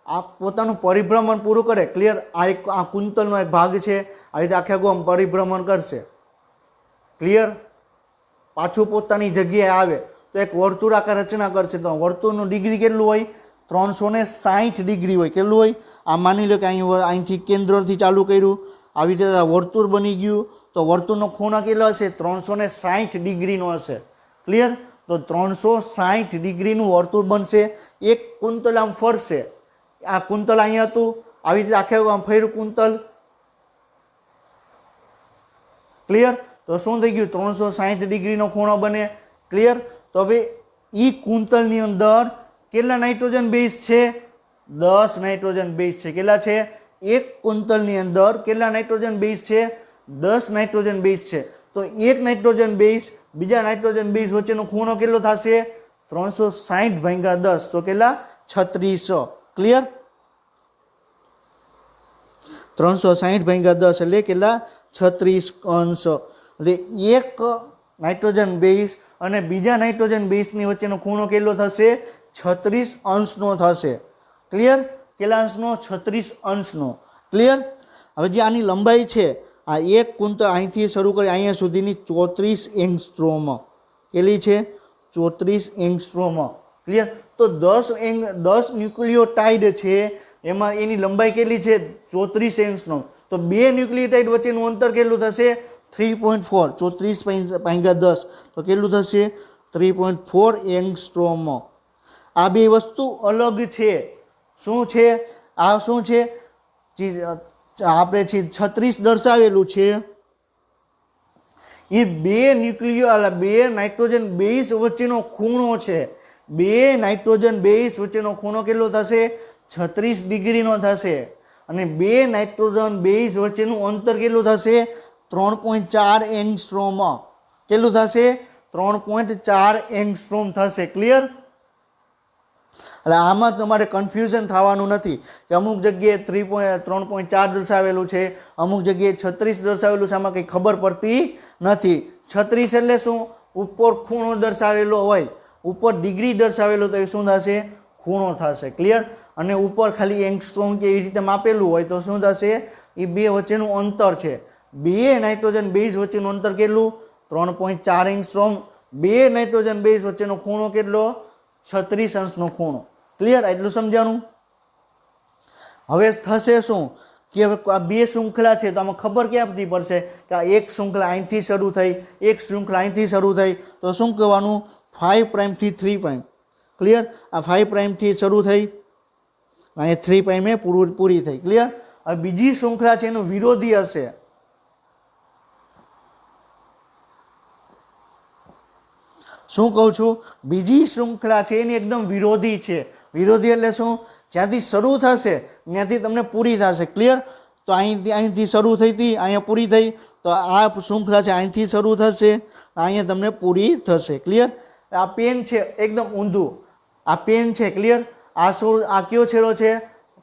આ પોતાનું પરિભ્રમણ પૂરું કરે. ક્લિયર? આ કુંતલનો એક ભાગ છે, આ રીતે આખે આખું પરિભ્રમણ કરશે. ક્લિયર? પાછું પોતાની જગ્યાએ આવે તો એક વર્તુળાકાર રચના કરશે. તો વર્તુળનું ડિગ્રી કેટલું હોય? 360 ડિગ્રી હોય. કેટલું હોય? આ માની લો કે અહીંથી કેન્દ્રથી ચાલુ કર્યું, આવી રીતે વર્તુળ બની ગયું, તો વર્તુળનો ખૂણો કેટલો હશે? 360 ડિગ્રીનો હશે. ક્લિયર? તો 360 ડિગ્રીનું વર્તુળ બનશે. એક કુંતલ આમ ફરશે. આ કુંતલ અહીંયા હતું, આવી રીતે આખે આમ ફર્યું કુંતલ. ક્લિયર? તો શું થઈ ગયું? 360 ડિગ્રીનો ખૂણો બને. ક્લિયર? તો હવે એ કુંતલની અંદર કેટલા નાઇટ્રોજન બેઝ છે? 10 નાઇટ્રોજન બેઝ છે. કેટલા છે? એક કુંતલની અંદર કેટલા નાઇટ્રોજન બેઝ છે? 10 નાઇટ્રોજન બેઝ છે. તો એક નાઇટ્રોજન બેઝ બીજા નાઇટ્રોજન બેઝ વચ્ચેનો ખૂણો કેટલો થશે? 360 ભાગ્યા 10 તો કેટલા 3600 ક્લિયર 360 ભાગ્યા 10 એટલે કેટલા 36 અંશ એટલે એક નાઇટ્રોજન બેઝ અને બીજા નાઇટ્રોજન બેઝની વચ્ચેનો ખૂણો કેટલો થશે 36 અંશનો થશે ક્લિયર કેટલા અંશનો 36 અંશનો ક્લિયર હવે જે આની લંબાઈ છે આ એક કુંતલ અહીંથી શરૂ કરી અહીંયા સુધીની 34 એંગસ્ટ્રોમ કેટલી છે 34 એંગસ્ટ્રોમ ક્લિયર તો 10 ન્યુક્લિયોટાઇડ છે એમાં એની લંબાઈ કેટલી છે 34 એંગસ્ટ્રોમ તો બે ન્યુક્લિયોટાઇડ વચ્ચેનું અંતર કેટલું થશે 3.4 34 ભાગ્યા 10 તો કેટલું થશે 3.4 એંગસ્ટ્રોમ આ બે વસ્તુ અલગ છે શું છે આ શું છે આપણે 36 દર્શાવેલું છે એ બે બે નાઇટ્રોજન બેઝ વચ્ચેનો ખૂણો છે બે નાઇટ્રોજન બેઝ વચ્ચેનો ખૂણો કેટલો થશે 36 ડિગ્રીનો થશે અને બે નાઇટ્રોજન બેઝ વચ્ચેનું અંતર કેટલું થશે 3.4 એંગસ્ટ્રોમ કેટલું થશે 3.4 એંગસ્ટ્રોમ થશે ક્લિયર એટલે આમાં તમારે કન્ફ્યુઝન થવાનું નથી કે અમુક જગ્યાએ 3.4 દર્શાવેલું છે અમુક જગ્યાએ 36 દર્શાવેલું છે આમાં કંઈ ખબર પડતી નથી 36 એટલે શું ઉપર ખૂણો દર્શાવેલો હોય ઉપર ડિગ્રી દર્શાવેલો તો એ શું થશે ખૂણો થશે ક્લિયર અને ઉપર ખાલી એંગસ્ટ્રોમ કે એવી રીતે માપેલું હોય તો શું થશે એ બે વચ્ચેનું અંતર છે બે નાઇટ્રોજન બેઝ વચ્ચેનું અંતર કેટલું 3.4 એંગસ્ટ્રોમ બે નાઇટ્રોજન બેઝ વચ્ચેનો ખૂણો કેટલો 36 અંશનો ખૂણો ક્લિયર એટલું સમજાણું હવે થશે શું કે હવે આ બે શૃંખલા છે તો આમાં ખબર ક્યાંથી પડશે કે આ એક શૃંખલા અહીંથી શરૂ થઈ એક શૃંખલા અહીંથી શરૂ થઈ તો શું કહેવાનું 5 પ્રાઇમથી 3 પ્રાઇમ ક્લિયર આ 5 પ્રાઇમથી શરૂ થઈ અહીંયા 3 પ્રાઇમે પૂરી થઈ ક્લિયર હવે બીજી શૃંખલા છે એનું વિરોધી હશે શું કહું છું બીજી શૃંખલા છે એની એકદમ વિરોધી છે વિરોધી એટલે શું જ્યાંથી શરૂ થશે ત્યાંથી તમને પૂરી થશે ક્લિયર તો અહીંથી શરૂ થઈ હતી અહીંયા પૂરી થઈ તો આ શૃંખલા છે અહીંથી શરૂ થશે અહીંયા તમને પૂરી થશે ક્લિયર આ પેન છે એકદમ ઊંધું આ પેન છે ક્લિયર આ કયો છેડો છે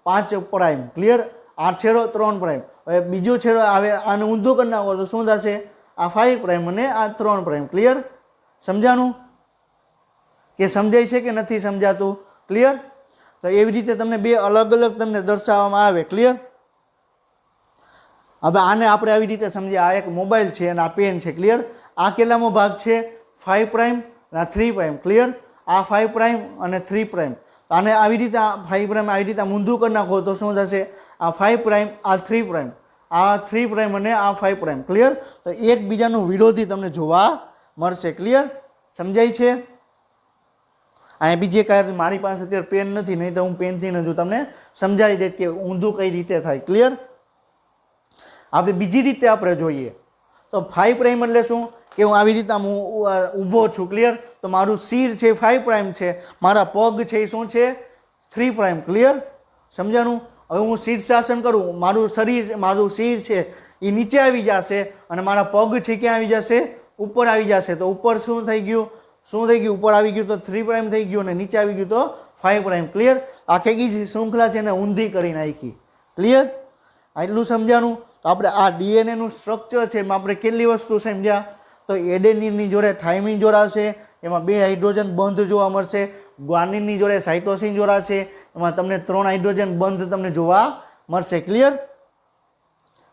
5 પ્રાઇમ ક્લિયર આ છેડો 3 પ્રાઇમ હવે બીજો છેડો આવે આને ઊંધું કરી નાખો તો શું થશે આ 5 પ્રાઇમ અને આ 3 પ્રાઇમ ક્લિયર સમજાણું કે સમજાય છે કે નથી સમજાતું ક્લિયર તો એવી રીતે તમને બે અલગ અલગ તમને દર્શાવવામાં આવે ક્લિયર હવે આને આપણે આવી રીતે સમજીએ આ એક મોબાઈલ છે અને આ પેન છે ક્લિયર આ કેટલામો ભાગ છે 5 પ્રાઇમ અને 3 પ્રાઇમ ક્લિયર આ 5 પ્રાઇમ અને 3 પ્રાઇમ આને આવી રીતે આ 5 પ્રાઇમ આવી રીતે ઊંધું કરી નાખો તો શું થશે આ 5 પ્રાઇમ આ 3 પ્રાઇમ આ 3 પ્રાઇમ અને આ 5 પ્રાઇમ ક્લિયર તો એકબીજાનું વિરોધી તમને જોવા મળશે ક્લિયર સમજાય છે અહીંયા બીજે કાંઈ મારી પાસે અત્યારે પેન નથી નહીં તો હું પેનથી જ તમને સમજાવી દે કે ઊંધું કઈ રીતે થાય ક્લિયર આપણે બીજી રીતે આપણે જોઈએ તો 5 પ્રાઇમ એટલે શું કે હું આવી રીતે હું ઊભો છું ક્લિયર તો મારું શિર છે 5 પ્રાઇમ છે મારા પગ છે એ શું છે 3 પ્રાઇમ ક્લિયર સમજાણું હવે હું શીર્ષાસન કરું મારું શિર છે એ નીચે આવી જશે અને મારા પગ છે ક્યાં આવી જશે ઉપર આવી જશે તો ઉપર શું થઈ ગયું ઉપર આવી ગયું તો 3 પ્રાઇમ થઈ ગયું અને નીચે આવી ગયું તો 5 પ્રાઇમ ક્લિયર આખી શૃંખલા છે એને ઊંધી કરી નાખી ક્લિયર એટલું સમજાણું તો આપણે આ ડીએનએનું સ્ટ્રક્ચર છે એમાં આપણે કેટલી વસ્તુ સમજ્યા તો એડેનિનની જોડે થાઇમિન જોડાશે એમાં 2 હાઇડ્રોજન બંધ જોવા મળશે ગ્વાનિનની જોડે સાઇટોસિન જોડાશે એમાં તમને 3 હાઇડ્રોજન બંધ તમને જોવા મળશે ક્લિયર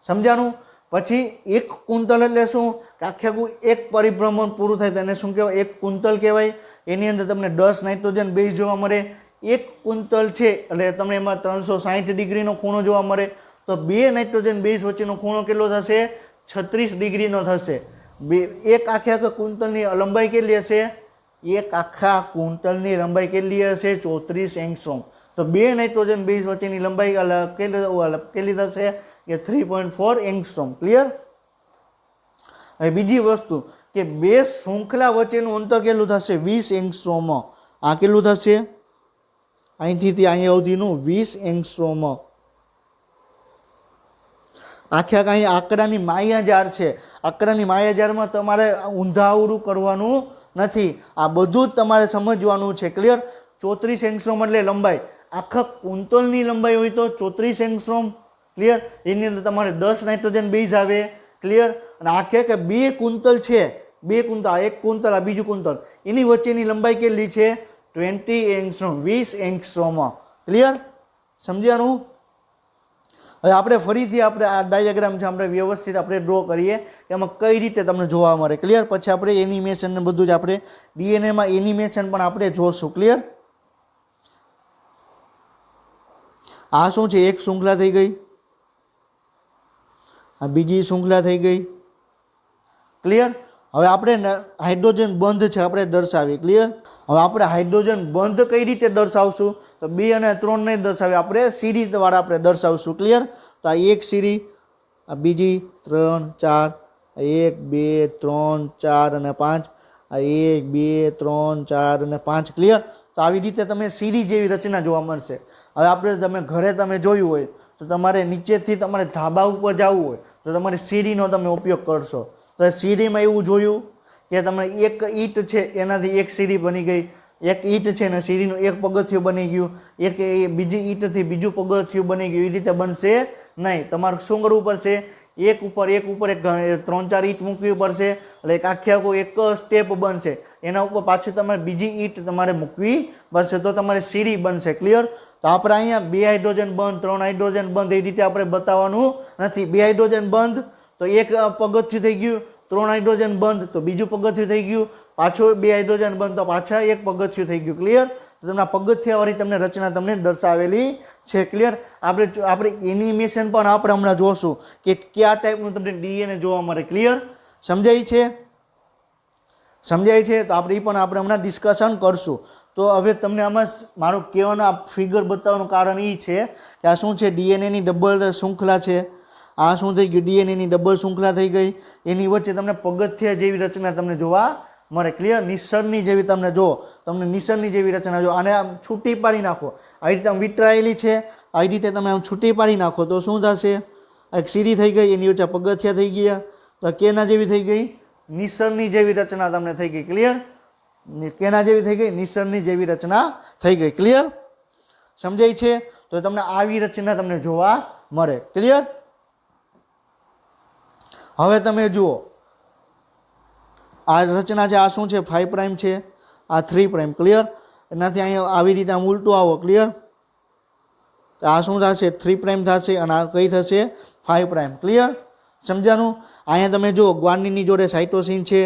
સમજાણું પછી એક કુંતલ એટલે શું કે આખું એક પરિભ્રમણ પૂરું થાય તેને શું કહેવાય એક કુંતલ કહેવાય એની અંદર તમને 10 નાઇટ્રોજન બેઝ જોવા મળે એક કુંતલ છે એટલે તમને એમાં 360 ડિગ્રીનો ખૂણો જોવા મળે તો બે નાઇટ્રોજન બેઝ વચ્ચેનો ખૂણો કેટલો થશે 36 ડિગ્રીનો થશે એક આખા કુંતલની લંબાઈ કેટલી હશે એક આખા કુંતલની લંબાઈ કેટલી હશે 34 એંગસ્ટ્રોમ તો બે નાઇટ્રોજન બેઝ વચ્ચેની લંબાઈ કેટલી થશે કે 3.4 એંગસ્ટ્રોમ ક્લિયર હવે બીજી વસ્તુ કે બે શૃંખલા વચ્ચેનું અંતર કેટલું થશે 20 એંગસ્ટ્રોમ આ કેટલું થશે અહીંથી અહીંયા સુધીનું 20 એંગસ્ટ્રોમ આખે આખા અહીં આંકડાની માયાજાર છે. આંકડાની માયાજારમાં તમારે ઊંધાવડું કરવાનું નથી. આ બધું જ તમારે સમજવાનું છે. ક્લિયર? 34 એંગસ્ટ્રોમ એટલે લંબાઈ. આખા કુંતલની લંબાઈ હોય તો 34 એંગસ્ટ્રોમ. ક્લિયર? એની અંદર તમારે 10 નાઇટ્રોજન બેઝ આવે. ક્લિયર? અને આખે કે 2 કુંતલ છે, 2 કુંતલ, આ એક કુંતલ, આ બીજું કુંતલ, એની વચ્ચેની લંબાઈ કેટલી છે? 20 એંગસ્ટ્રોમ, 20 એંગસ્ટ્રોમ. ક્લિયર? સમજ્યાનું? હવે આપણે ફરીથી આપણે આ ડાયાગ્રામ છે આપણે વ્યવસ્થિત આપણે ડ્રો કરીએ કે એમાં કઈ રીતે તમને જોવા મળે. ક્લિયર? પછી આપણે એનિમેશન ને બધું જ આપણે ડીએનએમાં એનિમેશન પણ આપણે જોશું. ક્લિયર? આ શું છે? એક શૃંખલા થઈ ગઈ, આ બીજી શૃંખલા થઈ ગઈ. ક્લિયર? હવે આપણે હાઇડ્રોજન બંધ છે આપણે દર્શાવીએ. ક્લિયર? હવે આપણે હાઇડ્રોજન બંધ કઈ રીતે દર્શાવશું? તો 2 અને 3 નહીં દર્શાવીએ, આપણે સીરી વાળા આપણે દર્શાવશું. ક્લિયર? તો આ એક સીરી, આ બીજી 3 4, 1 2 3 4 અને 5, આ 1 2 3 4 અને 5. ક્લિયર? તો આવી રીતે તમે સીરી જેવી રચના જોવા મળશે. હવે આપણે તમે ઘરે તમે જોયું હોય તો તમારે નીચેથી તમારે ધાબા ઉપર જવું હોય તો તમારે સીડીનો તમે ઉપયોગ કરશો. તો સીડીમાં એવું જોયું કે તમે એક ઈંટ છે એનાથી એક સીડી બની ગઈ, એક ઈંટ છે ને સીડીનું એક પગથિયું બની ગયું, એક બીજી ઈંટથી બીજું પગથિયું બની ગયું. એ રીતે બનશે નહીં. તમારે શું કરવું પડશે? એક ઉપર એક 3-4 ઈંટ મૂકવી પડશે એટલે એક આખો એક સ્ટેપ બનશે. એના ઉપર પાછું તમારે બીજી ઈંટ તમારે મૂકવી પડશે તો તમારે સીડી બનશે. ક્લિયર? તો આપણે અહીંયા 2 હાઇડ્રોજન બંધ, 3 હાઇડ્રોજન બંધ એ રીતે આપણે બતાવવાનું નથી. 2 હાઇડ્રોજન બંધ તો એક પગથિયું થઈ ગયું, 3 હાઇડ્રોજન બંધ તો બીજું પગથિયું થઈ ગયું, પાછો 2 હાઇડ્રોજન બંધ તો પાછા એક પગથિયું થઈ ગયું. ક્લિયર? તો તમને પગથિયાવાળી તમને રચના તમને દર્શાવેલી છે. ક્લિયર? આપણે એનિમેશન પણ આપણે હમણાં જોશું કે કયા ટાઈપનું તમને ડીએનએ જોવા મળે. ક્લિયર? સમજાય છે? સમજાય છે? તો આપણે એ પણ આપણે હમણાં ડિસ્કશન કરશું. તો હવે તમને આમાં મારો કહેવાનો આ ફિગર બતાવવાનું કારણ એ છે કે આ શું છે? ડીએનએની ડબલ શૃંખલા છે. આ શું થઈ ગયું? ડીએનએની ડબલ શૃંખલા થઈ ગઈ. એની વચ્ચે તમને પગથિયા જેવી રચના તમને જોવા મળે. ક્લિયર? નિસરની જેવી તમને જો, તમને નિસરની જેવી રચના જો. આને આમ છૂટી પાડી નાખો, આવી રીતે આમ વિતરાયેલી છે, આવી રીતે તમે આમ છૂટી પાડી નાખો તો શું થશે? એક સીડી થઈ ગઈ, એની વચ્ચે પગથિયા થઈ ગયા તો કેના જેવી થઈ ગઈ? નિસરની જેવી રચના તમને થઈ ગઈ. ક્લિયર? કેના જેવી થઈ ગઈ? નિસરની જેવી રચના થઈ ગઈ. ક્લિયર? સમજાય છે? તો તમને આવી રચના તમને જોવા મળે. ક્લિયર? હવે તમે જુઓ આ રચના છે. આ શું છે? 5 પ્રાઇમ છે, આ 3 પ્રાઇમ. ક્લિયર? એનાથી અહીંયા આવી રીતે આમ ઉલટું આવો. ક્લિયર? આ શું થશે? 3 પ્રાઇમ થશે અને આ કઈ થશે? 5 પ્રાઇમ. ક્લિયર? સમજાનું? અહીંયા તમે જુઓ ગ્વાનિનની જોડે સાઇટોસિન છે.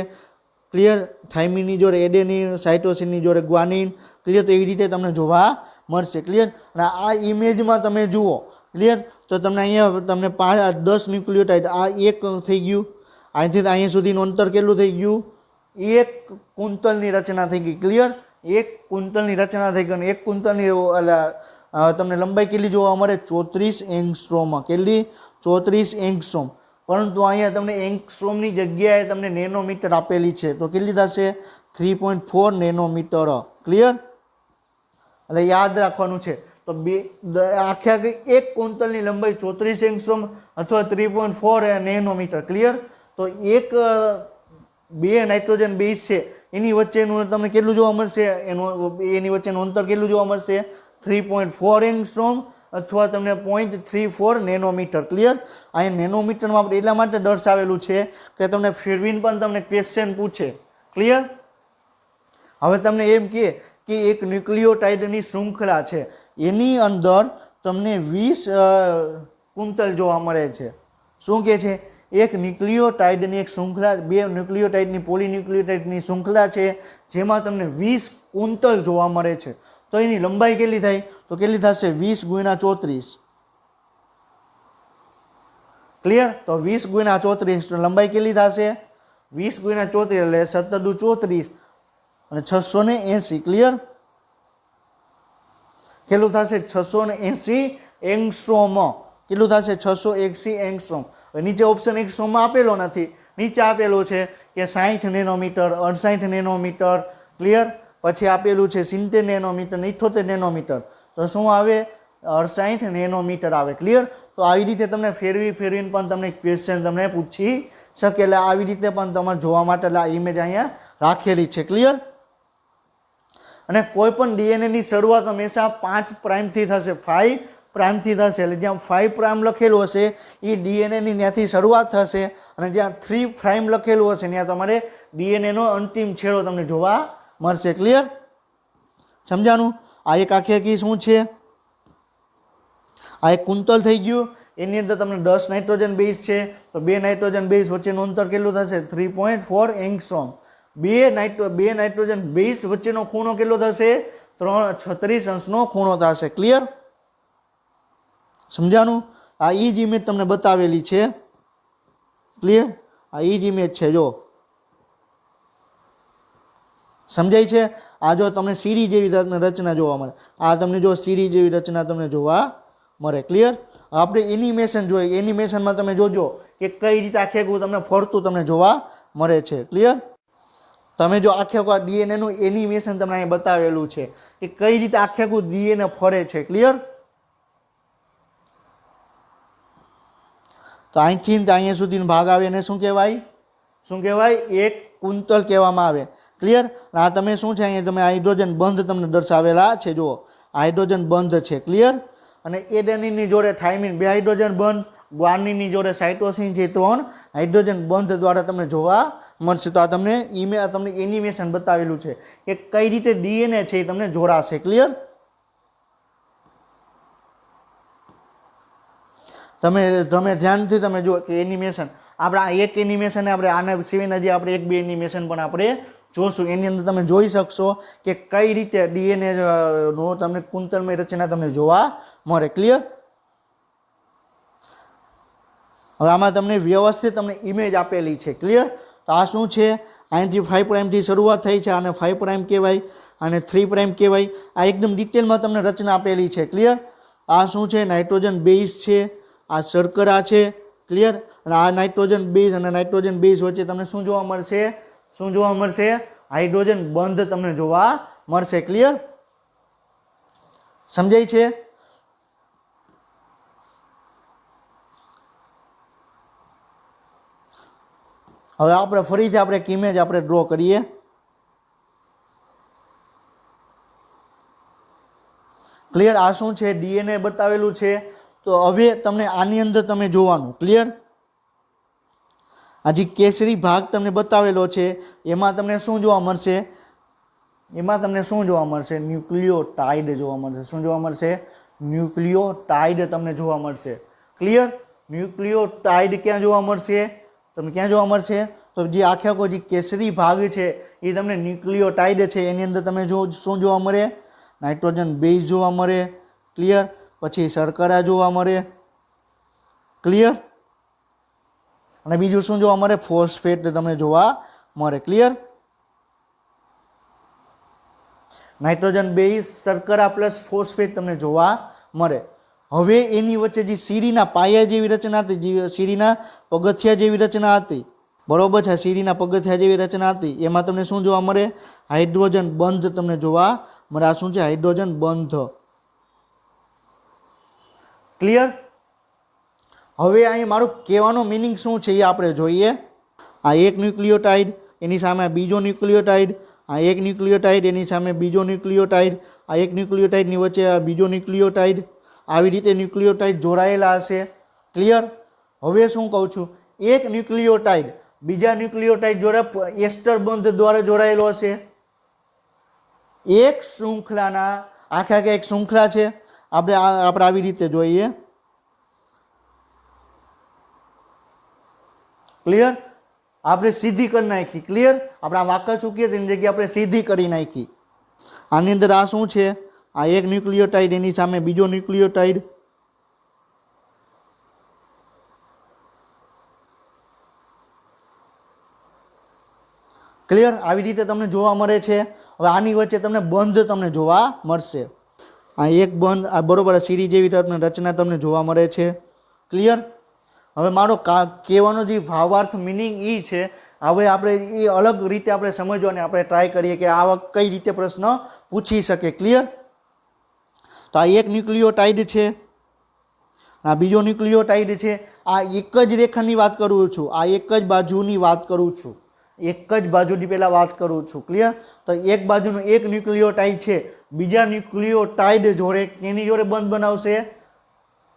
ક્લિયર? થાઇમિનની જોડે એડેનિન, સાઇટોસિનની જોડે ગ્વાનિન. ક્લિયર? તો એવી રીતે તમને જોવા મળશે. ક્લિયર? અને આ ઇમેજમાં તમે જુઓ. ક્લિયર? તો તમને અહીંયા તમને 10 ન્યુક્લિયોટાઇડ, આ એક થઈ ગયું, અહીંથી અહીંયા સુધીનું અંતર કેટલું થઈ ગયું? એક કુંતલની રચના થઈ ગઈ. ક્લિયર? એક કુંતલની રચના થઈ ગઈ અને એક કુંતલની તમને લંબાઈ કેટલી જોવા મળે? 34 એંગસ્ટ્રોમમાં. કેટલી? 34 એંગસ્ટ્રોમ. પરંતુ અહીંયા તમને એંગસ્ટ્રોમની જગ્યાએ તમને નેનોમીટર આપેલી છે તો કેટલી થશે? 3.4 નેનોમીટર. ક્લિયર? એટલે યાદ રાખવાનું છે. તો આખે એક કુંતલની લંબાઈ 34 એંગસ્ટ્રોમ અથવા 3.4 નેનોમીટર. ક્લિયર? તો એક 2 નાઇટ્રોજન બેઝ છે એની વચ્ચેનું તમને કેટલું જોવા મળશે? એની વચ્ચેનું અંતર કેટલું જોવા મળશે? 3.4 એંગસ્ટ્રોમ અથવા તમને 0.34 નેનોમીટર. ક્લિયર? અહીંયા નેનોમીટરમાં આપણે એટલા માટે દર્શાવેલું છે કે તમને ફેરવીને પણ તમને ક્વેશ્ચન પૂછે. ક્લિયર? હવે તમને એમ કે એક ન્યુક્લિયોટાઇડની શૃંખલા છે એની અંદર તમને 20 કુંતલ જોવા મળે છે. શું કહે છે? એક ન્યુક્લિયોટાઇડની એક શૃંખલા, 2 ન્યુક્લિયોટાઇડની પોલીન્યુક્લિયોટાઇડની શૃંખલા છે જેમાં તમને 20 કુંતલ જોવા મળે છે. તો એની લંબાઈ કેટલી થાય? તો કેટલી થશે? 20 × 34. ક્લિયર? તો 20 × 34 લંબાઈ કેટલી થશે? 20 × 34 એટલે 17 × 34 અને 680. ક્લિયર? કેટલું થશે? 680 એંગસ્ટ્રોમ. કેટલું થશે? 680 એંગસ્ટ્રોમ. નીચે ઓપ્શન એંગસ્ટ્રોમમાં આપેલો નથી, નીચે આપેલો છે કે 60 નેનોમીટર, 68 નેનોમીટર. ક્લિયર? પછી આપેલું છે 70 નેનોમીટર, 78 નેનોમીટર. તો શું આવે? 68 નેનોમીટર આવે. ક્લિયર? તો આવી રીતે તમને ફેરવીને પણ તમને ક્વેશ્ચન તમને પૂછી શકે. એટલે આવી રીતે પણ તમારે જોવા માટે એટલે આ ઇમેજ અહીંયા રાખેલી છે. ક્લિયર? અને કોઈ પણ ડીએનએની શરૂઆત હંમેશા 5 પ્રાઇમથી થશે, 5 પ્રાઇમથી થશે. એટલે જ્યાં 5 પ્રાઇમ લખેલું હશે એ ડીએનએની ત્યાંથી શરૂઆત થશે, અને જ્યાં 3 પ્રાઇમ લખેલું હશે ત્યાં તમારે ડીએનએનો અંતિમ છેડો તમને જોવા મળશે. ક્લિયર? સમજાણું? આ એક આખી શું છે? આ એક કુંતલ થઈ ગયું. એની અંદર તમને 10 નાઇટ્રોજન બેઝ છે, તો 2 નાઇટ્રોજન બેઝ વચ્ચેનું અંતર કેટલું થશે? 3.4 એંગસ્ટ્રોમ. બે નાઇટ્રોજન બેઝ વચ્ચેનો ખૂણો કેટલો થશે? 36 અંશનો ખૂણો થશે. ક્લિયર? સમજાણું? આ ઈ જ ઇમેજ તમને બતાવેલી છે. ક્લિયર? આ ઈ જ ઇમેજ છે. જો સમજાય છે? આ જો તમને સીરી જેવી રચના જોવા મળે. આ તમને જો સીરી જેવી રચના તમને જોવા મળે. ક્લિયર? આપણે એનિમેશન જોઈએ. એનિમેશનમાં તમે જોજો કે કઈ રીતે આખે તમને ફરતું તમને જોવા મળે છે. ક્લિયર? તમે જો આખે ડીએનએનું એનિમેશન તમને અહીં બતાવેલું છે કે કઈ રીતે આખે ડીએનએ ફરે છે. ક્લિયર? તો અહીંથી અહીંયા સુધીનો ભાગ આવે એને શું કહેવાય? એક કુંતલ કહેવામાં આવે. ક્લિયર? આ તમે શું છે અહીંયા તમે હાઇડ્રોજન બંધ તમને દર્શાવેલા છે. જુઓ, હાઇડ્રોજન બંધ છે. ક્લિયર? અને એડેનિનની જોડે થાઇમિન 2 હાઇડ્રોજન બંધ, ગ્વાનિનની જોડે સાઇટોસિન છે 3 હાઇડ્રોજન બંધ દ્વારા તમને જોવા મળશે. તો આ તમને એનિમેશન બતાવેલું છે કે કઈ રીતે ડીએનએ છે એ તમને જોડાશે. ક્લિયર? તમે ધ્યાનથી તમે જુઓ કે એનિમેશન આપણે આ એક એનિમેશન આપણે આના સિવાયના જે આપણે 1-2 એનિમેશન પણ આપણે જોશું. એની અંદર તમે જોઈ શકશો કે કઈ રીતે ડીએનએ નો તમને કુંતલમય રચના તમને જોવા મળે. ક્લિયર? હવે આમાં તમને વ્યવસ્થિત તમને ઇમેજ આપેલી છે. ક્લિયર? તો આ શું છે? અહીંથી 5 પ્રાઇમથી શરૂઆત થઈ છે, આને 5 પ્રાઇમ કહેવાય, અને 3 પ્રાઇમ કહેવાય. આ એકદમ ડિટેલમાં તમને રચના આપેલી છે. ક્લિયર? આ શું છે? નાઇટ્રોજન બેઝ છે, આ શર્કરા છે. ક્લિયર? અને આ નાઇટ્રોજન બેઝ અને નાઇટ્રોજન બેઝ વચ્ચે તમને શું જોવા મળશે? હાઇડ્રોજન બંધ તમને જોવા મળશે. ક્લિયર? સમજાય છે? હવે આપણે ફરીથી આપણે એક ઇમેજ આપણે ડ્રો કરીએ. ક્લિયર? આ શું છે? ડીએનએ બતાવેલું છે. તો હવે તમને આની અંદર તમે જોવાનું. ક્લિયર? આ જે કેસરી ભાગ તમને બતાવેલો છે એમાં તમને શું જોવા મળશે? ન્યુક્લિયોટાઇડ જોવા મળશે. શું જોવા મળશે? ન્યુક્લિયોટાઇડ તમને જોવા મળશે. ક્લિયર? ન્યુક્લિયોટાઇડ ક્યાં જોવા મળશે? ક્યાં જોવા મળશે? તો જે આખો જે કેસરી ભાગ છે એ તમને ન્યુક્લિયોટાઇડ છે એની અંદર તમે શું જોવા મળે? નાઇટ્રોજન બેઝ જોવા મળે. ક્લિયર? પછી શર્કરા જોવા મળે. ક્લિયર? અને બીજું શું જોવા મળે? ફોસ્ફેટ તમને જોવા મળે. ક્લિયર? નાઇટ્રોજન બેઝ, શર્કરા પ્લસ ફોસ્ફેટ તમને જોવા મળે. હવે એની વચ્ચે જે સીરીના પાયા જેવી રચના હતી, સીરીના પગથિયા જેવી રચના હતી, બરોબર છે? સીરીના પગથિયા જેવી રચના હતી એમાં તમને શું જોવા મળે? હાઇડ્રોજન બંધ તમને જોવા મળે. આ શું છે? હાઇડ્રોજન બંધ. ક્લિયર? હવે અહીં મારું કહેવાનો મિનિંગ શું છે એ આપણે જોઈએ. આ એક ન્યુક્લિયોટાઇડ, એની સામે બીજો ન્યુક્લિયોટાઇડ, આ એક ન્યુક્લિયોટાઇડ, એની સામે બીજો ન્યુક્લિયોટાઇડ, આ એક ન્યુક્લિયોટાઇડની વચ્ચે આ બીજો ન્યુક્લિયોટાઇડ. આવી રીતે ન્યુક્લિયોટાઇડ જોડાયેલા હશે. ક્લિયર? હવે શું કહું છું? એક ન્યુક્લિયોટાઇડ બીજા ન્યુક્લિયોટાઇડ જોડે એસ્ટર બંધ દ્વારા જોડાયેલો હશે. એક શૃંખલાના આખા એક શૃંખલા છે. આપણે આવી રીતે જોઈએ. ક્લિયર? આપણે સીધી કરી નાખી. ક્લિયર? આપણે આ વાંકા ચૂકીએ તેની જગ્યાએ આપણે સીધી કરી નાખી. આની અંદર આ શું છે? આ એક ન્યુક્લિયોટાઇડ, એની સામે બીજો ન્યુક્લિયોટાઇડ. ક્લિયર? આવી રીતે તમને જોવા મળે છે. હવે આની વચ્ચે તમને બંધ તમને જોવા મળશે. આ એક બંધ, આ બરોબર સીરી જેવી રચના તમને જોવા મળે છે. ક્લિયર? હવે મારો કહેવાનો જે ભાવાર્થ મિનિંગ એ છે. હવે આપણે એ અલગ રીતે આપણે સમજવાની આપણે ટ્રાય કરીએ કે આવા કઈ રીતે પ્રશ્ન પૂછી શકે. ક્લિયર? તો આ એક ન્યુક્લિયોટાઇડ છે, આ બીજો ન્યુક્લિયોટાઇડ છે. આ એક જ રેખાની વાત કરું છું, આ એક જ બાજુની વાત કરું છું, એક જ બાજુની પહેલાં વાત કરું છું. ક્લિયર? તો એક બાજુનું એક ન્યુક્લિયોટાઇડ છે, બીજા ન્યુક્લિયોટાઇડ જોડે કેની જોડે બંધ બનાવશે?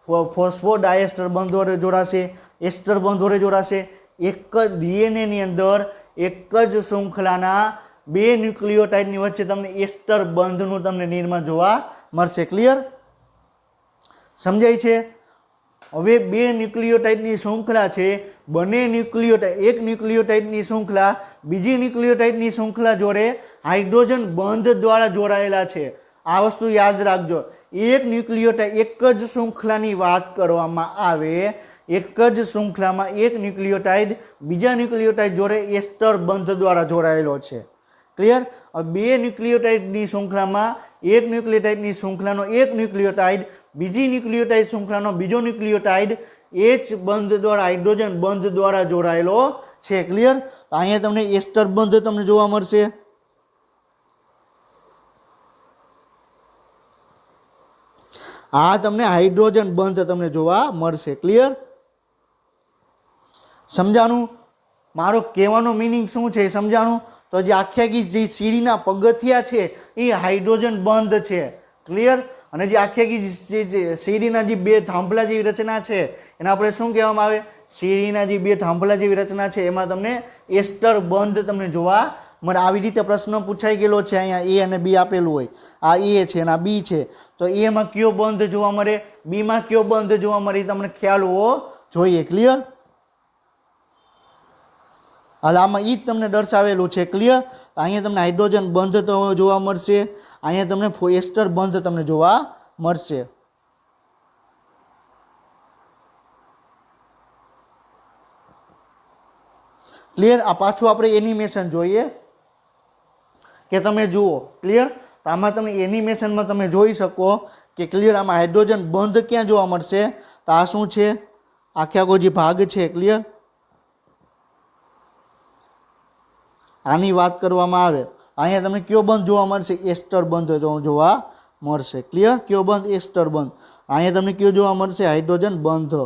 ફોસ્ફોડાયસ્ટર બંધ જોડે જોડાશે, એસ્ટર બંધ જોડે જોડાશે. એક જ ડીએનએની અંદર એક જ શૃંખલાના બે ન્યુક્લિયોટાઇડની વચ્ચે તમને એસ્ટર બંધનું તમને નિર્માણ જોવા મળશે. ક્લિયર? સમજાય છે? હવે બે ન્યુક્લિયોટાઇડની શૃંખલા છે, બંને ન્યુક્લિયોટાઇડ એક ન્યુક્લિયોટાઇડની શૃંખલા બીજી ન્યુક્લિયોટાઇડની શૃંખલા જોડે હાઇડ્રોજન બંધ દ્વારા જોડાયેલા છે. આ વસ્તુ યાદ રાખજો. એક ન્યુક્લિયોટાઇડ એક જ શૃંખલાની વાત કરવામાં આવે, એક જ શૃંખલામાં એક ન્યુક્લિયોટાઇડ બીજા ન્યુક્લિયોટાઇડ જોડે એસ્ટર બંધ દ્વારા જોડાયેલો છે. ક્લિયર? બે ન્યુક્લિયોટાઇડની શૃંખલામાં એક ન્યુક્લિયોટાઇડની શૃંખલાનો એક ન્યુક્લિયોટાઇડ બીજી ન્યુક્લિયોટાઇડ શૃંખલાનો બીજો ન્યુક્લિયોટાઇડ એચ બંધ દ્વારા હાઇડ્રોજન બંધ દ્વારા જોડાયેલો છે. ક્લિયર? તો અહીંયા તમને એસ્ટર બંધ તમને જોવા મળશે. આ તમને હાઇડ્રોજન બંધ તમને જોવા મળશે. ક્લિયર? સમજાણું? મારો કહેવાનો મિનિંગ શું છે સમજાણું? તો જે આખી જે સીડીના પગથિયા છે એ હાઇડ્રોજન બંધ છે. ક્લિયર? અને જે આખી જે સીડીના જે બે થાંભલા જેવી રચના છે એને આપણે શું કહેવામાં આવે? સીડીના જે બે થાંભલા જેવી રચના છે એમાં તમને એસ્ટર બંધ તમને જોવા મળે. આવી રીતે પ્રશ્ન પૂછાઈ ગયેલો છે. અહીંયા એ અને બી આપેલું હોય, આ એ છે અને આ બી છે, તો એમાં કયો બંધ જોવા મળે, બીમાં કયો બંધ જોવા મળે એ તમને ખ્યાલ હોવો જોઈએ. ક્લિયર? હાલ આમાં ઈ જ તમને દર્શાવેલું છે. ક્લિયર? અહીંયા તમને હાઇડ્રોજન બંધ જોવા મળશે, અહીંયા તમને એસ્ટર બંધ તમને જોવા મળશે. ક્લિયર? આ પાછું આપણે એનિમેશન જોઈએ કે તમે જુઓ. ક્લિયર? તો આમાં તમે એનિમેશનમાં તમે જોઈ શકો કે ક્લિયર આમાં હાઇડ્રોજન બંધ ક્યાં જોવા મળશે? તો આ શું છે? આખો જે ભાગ છે. ક્લિયર? આની વાત કરવામાં આવે અહીંયા તમને કયો બંધ જોવા મળશે? એસ્ટર બંધ તો જોવા મળશે. ક્લિયર? કયો બંધ? એસ્ટર બંધ. અહીંયા તમને કયો જોવા મળશે? હાઇડ્રોજન બંધ.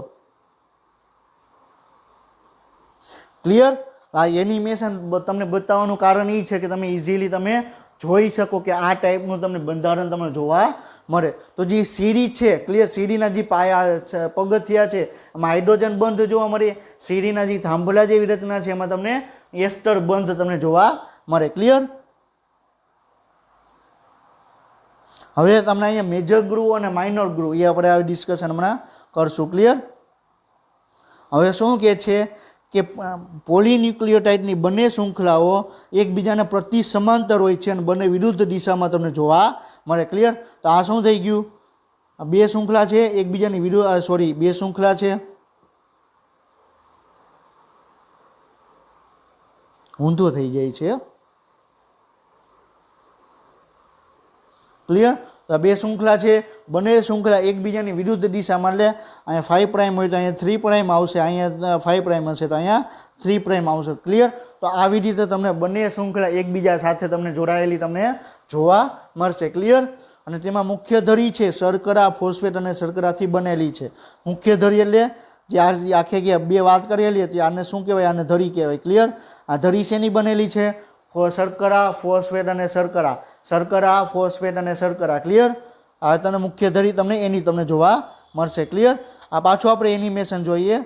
ક્લિયર? આ એનિમેશન તમને બતાવવાનું કારણ એ છે કે તમે ઇઝીલી તમે જોઈ શકો કે આ ટાઈપનું તમને બંધારણ તમને જોવા મળે. તો જે સીડી છે, ક્લિયર, સીડીના જે પાયા પગથિયા છે એમાં હાઇડ્રોજન બંધ જોવા મળે, સીડીના જે થાંભલા જેવી રચના છે એમાં તમને એસ્ટર બંધ તમને જોવા મળે. ક્લિયર? હવે તમને અહીંયા મેજર ગ્રુવ અને માઇનર ગ્રુવ એ આપણે આ ડિસ્કશન હમણાં કરશું. ક્લિયર? હવે શું કહે છે કે પોલીન્યુક્લિયોટાઇડની બંને શૃંખલાઓ એકબીજાને પ્રતિ સમાંતર હોય છે અને બંને વિરુદ્ધ દિશામાં તમને જોવા મળે. ક્લિયર? તો આ શું થઈ ગયું? બે શૃંખલા છે એકબીજાની વિરુદ્ધ, બે શૃંખલા છે, ઊંધો થઈ જાય છે. ક્લિયર? તો બે શૃંખલા છે, બંને શૃંખલા એકબીજાની વિરુદ્ધ દિશામાં, એટલે અહીંયા 5 પ્રાઇમ હોય તો અહીંયા 3 પ્રાઇમ આવશે, અહીંયા 5 પ્રાઇમ હશે તો અહીંયા 3 પ્રાઇમ આવશે. ક્લિયર? તો આવી રીતે તમને બંને શૃંખલા એકબીજા સાથે તમને જોડાયેલી તમને જોવા મળશે. ક્લિયર? અને તેમાં મુખ્ય ધરી છે શર્કરા, ફોસ્ફેટ અને શર્કરાથી બનેલી છે. મુખ્ય ધરી એટલે જે આખે બે વાત કરેલી હતી આને શું કહેવાય? આને ધરી કહેવાય. ક્લિયર? આ ધરી શેની બનેલી છે? શર્કરા, ફોસ્ફેટ અને શર્કરા, શર્કરા, ફોસ્ફેટ અને શર્કરા. ક્લિયર? આ તમને મુખ્ય ધરી તમને એની તમને જોવા મળશે. ક્લિયર? આ પાછું આપણે એનિમેશન જોઈએ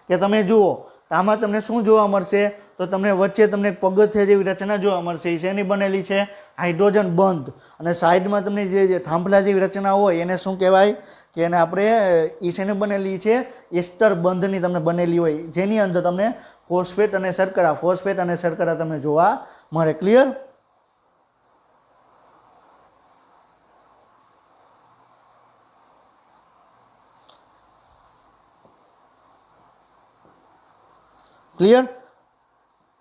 કે તમે જુઓ તો આમાં તમને શું જોવા મળશે? તો તમને વચ્ચે તમને પગથિયા જેવી રચના જોવા મળશે. એ શેની બનેલી છે? હાઇડ્રોજન બંધ. અને સાઈડમાં તમને જે થાંભલા જેવી રચના હોય એને શું કહેવાય? કે એને આપણે એ શેની બનેલી છે? એસ્ટર બંધની તમને બનેલી હોય, જેની અંદર તમને ફોસ્ફેટ અને શર્કરા તમને જોવા મળે. ક્લિયર? ક્લિયર?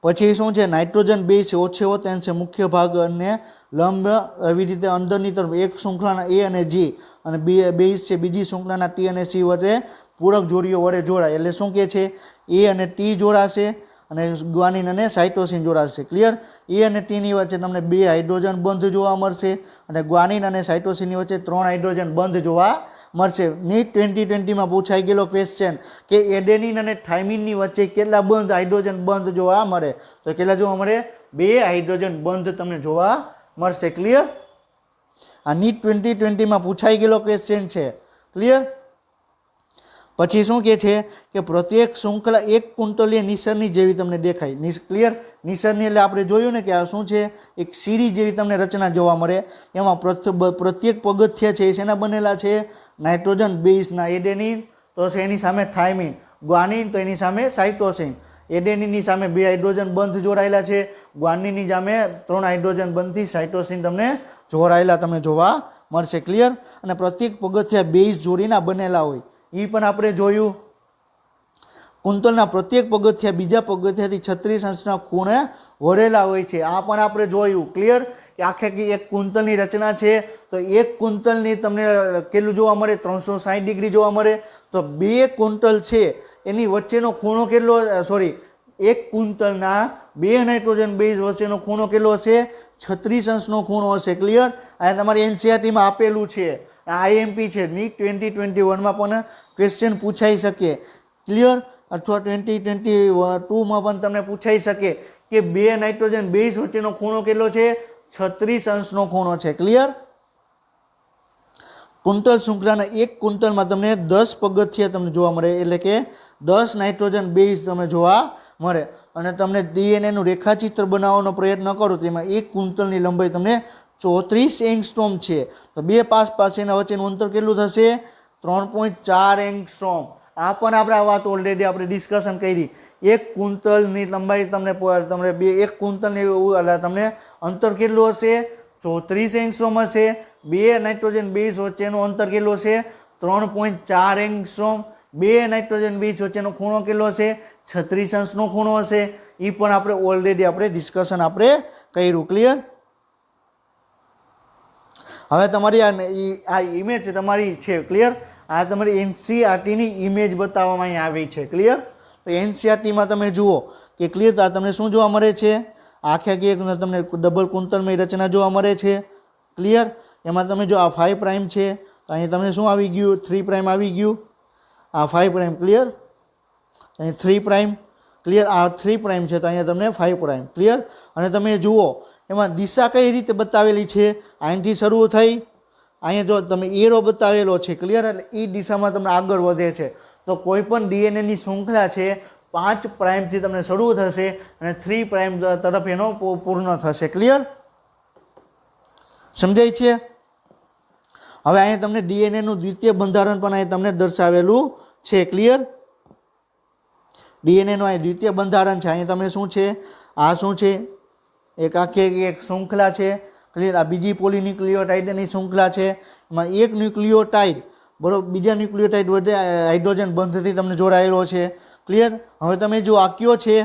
પછી શું છે? નાઇટ્રોજન બેઝ ઓછે હોતે છે મુખ્ય ભાગ અને લંબ એવી રીતે અંદરની તરફ એક શૃંખલાના એ અને જી અને બેઝ છે બીજી શૃંખલાના ટી અને સી વચ્ચે પૂરક જોડીઓ વડે જોડાય. એટલે શું કહે છે? એ અને ટી જોડાશે અને ગ્વાનિન અને સાઇટોસિન જોડાશે. ક્લિયર. એ અને ટીની વચ્ચે તમને 2 હાઇડ્રોજન બંધ જોવા મળશે અને ગ્વાનિન અને સાઇટોસિનની વચ્ચે 3 હાઇડ્રોજન બંધ જોવા મળશે. નીટ 2020માં પૂછાઈ ગયેલો ક્વેશ્ચન કે એડેનિન અને થાઇમિનની વચ્ચે કેટલા બંધ હાઇડ્રોજન બંધ જોવા મળે, તો કેટલા જોવા મળે? 2 હાઇડ્રોજન બંધ તમને જોવા મળશે. ક્લિયર. આ નીટ 2020માં પૂછાઈ ગયેલો ક્વેશ્ચન છે. ક્લિયર. પછી શું કહે છે કે પ્રત્યેક શૃંખલા એક કુંતલીય નિસરની જેવી તમને દેખાય. ક્લિયર. નિસરની એટલે આપણે જોયું ને કે આ શું છે, એક સીરી જેવી તમને રચના જોવા મળે. એમાં પ્રત્યેક પગથિયા છે એ શેના બનેલા છે? નાઇટ્રોજન બેઝના. એડેનિન તો છે એની સામે થાઇમિન, ગ્વાનિન તો એની સામે સાઇટોસિન. એડેનિનની સામે 2 હાઇડ્રોજન બંધ જોડાયેલા છે, ગ્વાનિનની સામે 3 હાઇડ્રોજન બંધથી સાઇટોસિન તમને જોડાયેલા તમને જોવા મળશે. ક્લિયર. અને પ્રત્યેક પગથિયા બેઝ જોડીના બનેલા હોય એ પણ આપણે જોયું. કુંતલના પ્રત્યેક પગથિયા બીજા પગથિયાથી 36 અંશના ખૂણે વળેલા હોય છે. આ પણ આપણે જોયું. ક્લિયર. કે આખે એક કુંતલની રચના છે તો એક કુંતલની તમને કેટલું જોવા મળે? 360 ડિગ્રી જોવા મળે. તો 2 કુંતલ છે એની વચ્ચેનો ખૂણો કેટલો? એક કુંતલના 2 નાઇટ્રોજન બેઝ વચ્ચેનો ખૂણો કેટલો હશે? 36 અંશનો ખૂણો હશે. ક્લિયર. આ તમારી એનસીઈઆરટીમાં આપેલું છે. આઈએમપી છે. નીટ 2021માં પણ ક્વેશ્ચન પૂછાઈ શકે. ક્લિયર. અથવા 2022માં પણ તમને પૂછાઈ શકે કે 2 નાઇટ્રોજન બેઝ વચ્ચેનો ખૂણો કેટલો છે? 36 અંશનો ખૂણો છે. ક્લિયર. કુંતલ શૃંખલાના એક કુંતલમાં તમને 10 પગથિયા તમને જોવા મળે, એટલે કે 10 નાઇટ્રોજન બેઝ તમને જોવા મળે. અને તમને ડીએનએનું રેખાચિત્ર બનાવવાનો પ્રયત્ન કરો તો એમાં એક કુંતલની લંબાઈ તમને 34 એંગસ્ટ્રોમ છે. તો 2 પાસેના વચ્ચેનું અંતર કેટલું થશે? 3.4 એંગસ્ટ્રોમ. આ પણ આપણે આ વાત ઓલરેડી આપણે ડિસ્કશન કરી. એક કુંતલની લંબાઈ એક કુંતલની તમને અંતર કેટલું હશે? 34 એંગસ્ટ્રોમ હશે. 2 નાઇટ્રોજન બેઝ વચ્ચેનું અંતર કેટલું હશે? 3.4 એંગસ્ટ્રોમ. 2 નાઇટ્રોજન બેઝ વચ્ચેનો ખૂણો કેટલો હશે? 36 અંશનો ખૂણો હશે. એ પણ આપણે ઓલરેડી ડિસ્કશન કર્યું. ક્લિયર. હવે તમારી આ ઇમેજ તમારી છે. ક્લિયર. આ તમારી એનસીઈઆરટીની ઇમેજ બતાવવામાં અહીં આવી છે. ક્લિયર. તો એનસીઈઆરટીમાં તમે જુઓ કે ક્લિયર આ તમને શું જોવા મળે છે? આખે તમને ડબલ કુંતલમય રચના જોવા મળે છે. ક્લિયર. એમાં તમે જો આ 5 પ્રાઇમ છે તો અહીં તમને શું આવી ગયું? 3 પ્રાઇમ આવી ગયું. આ 5 પ્રાઇમ. ક્લિયર. અહીં 3 પ્રાઇમ. ક્લિયર. આ 3 પ્રાઇમ છે તો અહીંયા તમને 5 પ્રાઇમ. ક્લિયર. અને તમે જુઓ એમાં દિશા કઈ રીતે બતાવેલી છે? અહીંથી શરૂ થઈ અહીંયા જો તમે એરો બતાવેલો છે. ક્લિયર. એટલે એ દિશામાં તમને આગળ વધે છે. તો કોઈ પણ ડીએનએની શૃંખલા છે 5 પ્રાઇમથી તમને શરૂ થશે અને 3 પ્રાઇમ તરફ એનો પૂર્ણ થશે. ક્લિયર. સમજાય છે? હવે અહીંયા તમને ડીએનએનું દ્વિતીય બંધારણ પણ અહીં તમને દર્શાવેલું છે. ક્લિયર. ડીએનએનું અહીં દ્વિતીય બંધારણ છે. અહીંયા તમે શું છે? આ શું છે? એક આખી એક શૃંખલા છે. ક્લિયર. આ બીજી પોલીન્યુક્લિયોટાઇડની શૃંખલા છે. એમાં એક ન્યુક્લિયોટાઇડ બરોબર બીજા ન્યુક્લિયોટાઇડ વચ્ચે હાઇડ્રોજન બંધથી તમને જોડાયેલો છે. ક્લિયર. હવે તમે જો આ કયો છે?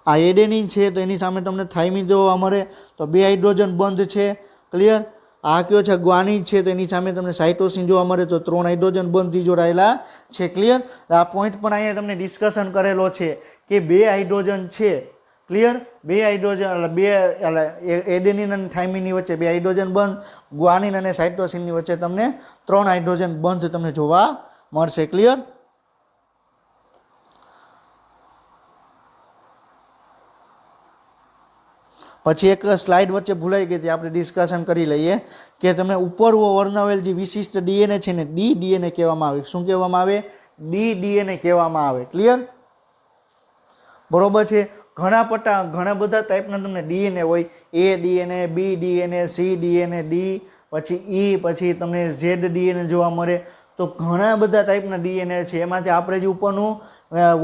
આ એડેનિન છે તો એની સામે તમને થાઇમિન જોવા મળે તો 2 હાઇડ્રોજન બંધ છે. ક્લિયર. આ કયો છે? ગ્વાનિન છે તો એની સામે તમને સાઇટોસિન જોવા મળે તો 3 હાઇડ્રોજન બંધથી જોડાયેલા છે. ક્લિયર. આ પોઈન્ટ પણ અહીંયા તમને ડિસ્કશન કરેલો છે કે 2 હાઇડ્રોજન છે. ક્લિયર. 2 હાઇડ્રોજન એડેનિન અને થાઇમિનની વચ્ચે 2 હાઇડ્રોજન બંધ, ગ્વાનિન અને સાઇટોસિનની વચ્ચે તમને 3 હાઇડ્રોજન બંધ તમને જોવા મળશે. ક્લિયર. પછી એક સ્લાઇડ વચ્ચે ભૂલાઈ ગઈ હતી, આપણે ડિસ્કશન કરી લઈએ કે તમને ઉપર વર્ણવેલ જે વિશિષ્ટ ડીએનએ છે ને ડીએનએ કહેવામાં આવે. શું કહેવામાં આવે? ડીએનએ કહેવામાં આવે. ક્લિયર. બરોબર છે. ઘણા બધા ટાઈપના તમને ડીએનએ હોય. એ DNA, B DNA, C DNA, D, પછી ઈ, પછી તમને ઝેડ ડીએનએ જોવા મળે. તો ઘણા બધા ટાઈપના ડીએનએ છે. એમાંથી આપણે જે ઉપરનું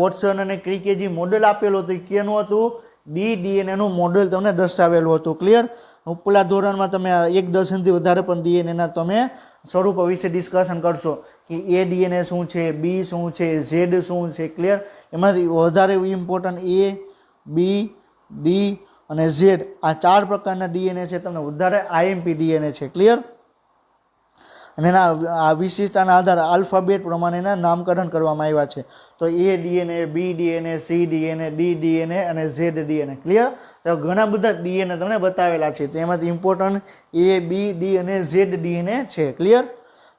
વોટસન અને ક્રિકે જે મોડેલ આપેલું હતું એ કેનું હતું? ડીએનએનું મોડેલ તમને દર્શાવેલું હતું. ક્લિયર. ઉપલા ધોરણમાં તમે 1 ડઝનથી વધારે પણ ડીએનએના તમે સ્વરૂપ વિશે ડિસ્કશન કરશો કે એ ડીએનએ શું છે, બી શું છે, ઝેડ શું છે. ક્લિયર. એમાંથી વધારે ઇમ્પોર્ટન્ટ એ, બી, ડી અને ઝેડ આ 4 પ્રકારના ડીએનએ છે. તમને વધારે આઈએમપી ડીએનએ છે. ક્લિયર. અને એના આ વિશિષ્ટતાના આધારે આલ્ફાબેટ પ્રમાણે એના નામકરણ કરવામાં આવ્યા છે. તો A DNA, B DNA, C DNA, D DNA અને ઝેડ ડીએનએ. ક્લિયર? તો ઘણા બધા ડીએનએ તમને બતાવેલા છે, તો એમાંથી ઇમ્પોર્ટન્ટ એ, બી, ડી અને ઝેડ ડીએનએ છે. ક્લિયર?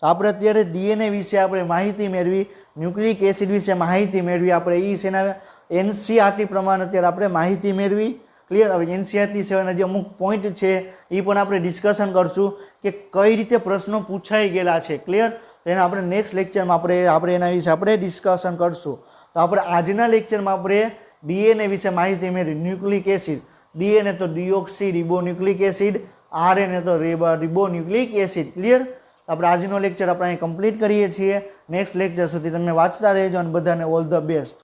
તો આપણે અત્યારે ડીએનએ વિશે આપણે માહિતી મેળવી, ન્યુક્લિક એસિડ વિશે માહિતી મેળવી, આપણે એ છે એના એનસીઆરટી પ્રમાણે અત્યારે આપણે માહિતી મેળવી. ક્લિયર? હવે એનસીઆરટી સિવાયના જે અમુક પોઈન્ટ છે એ પણ આપણે ડિસ્કશન કરશું કે કઈ રીતે પ્રશ્નો પૂછાઈ ગયેલા છે. ક્લિયર? તો એને આપણે નેક્સ્ટ લેક્ચરમાં આપણે એના વિશે આપણે ડિસ્કશન કરશું. તો આપણે આજના લેક્ચરમાં આપણે ડીએનએ વિશે માહિતી મેળવી. ન્યુક્લિક એસિડ, ડીએનએ તો ડીઓક્સી રિબોન્યુક્લિક એસિડ, આરએનએ તો રિબોન્યુક્લિક એસિડ. ક્લિયર? આપણે આજનો લેક્ચર આપણે અહીં કમ્પ્લીટ કરીએ છીએ. નેક્સ્ટ લેક્ચર સુધી તમે વાંચતા રહેજો અને બધાને ઓલ ધ બેસ્ટ.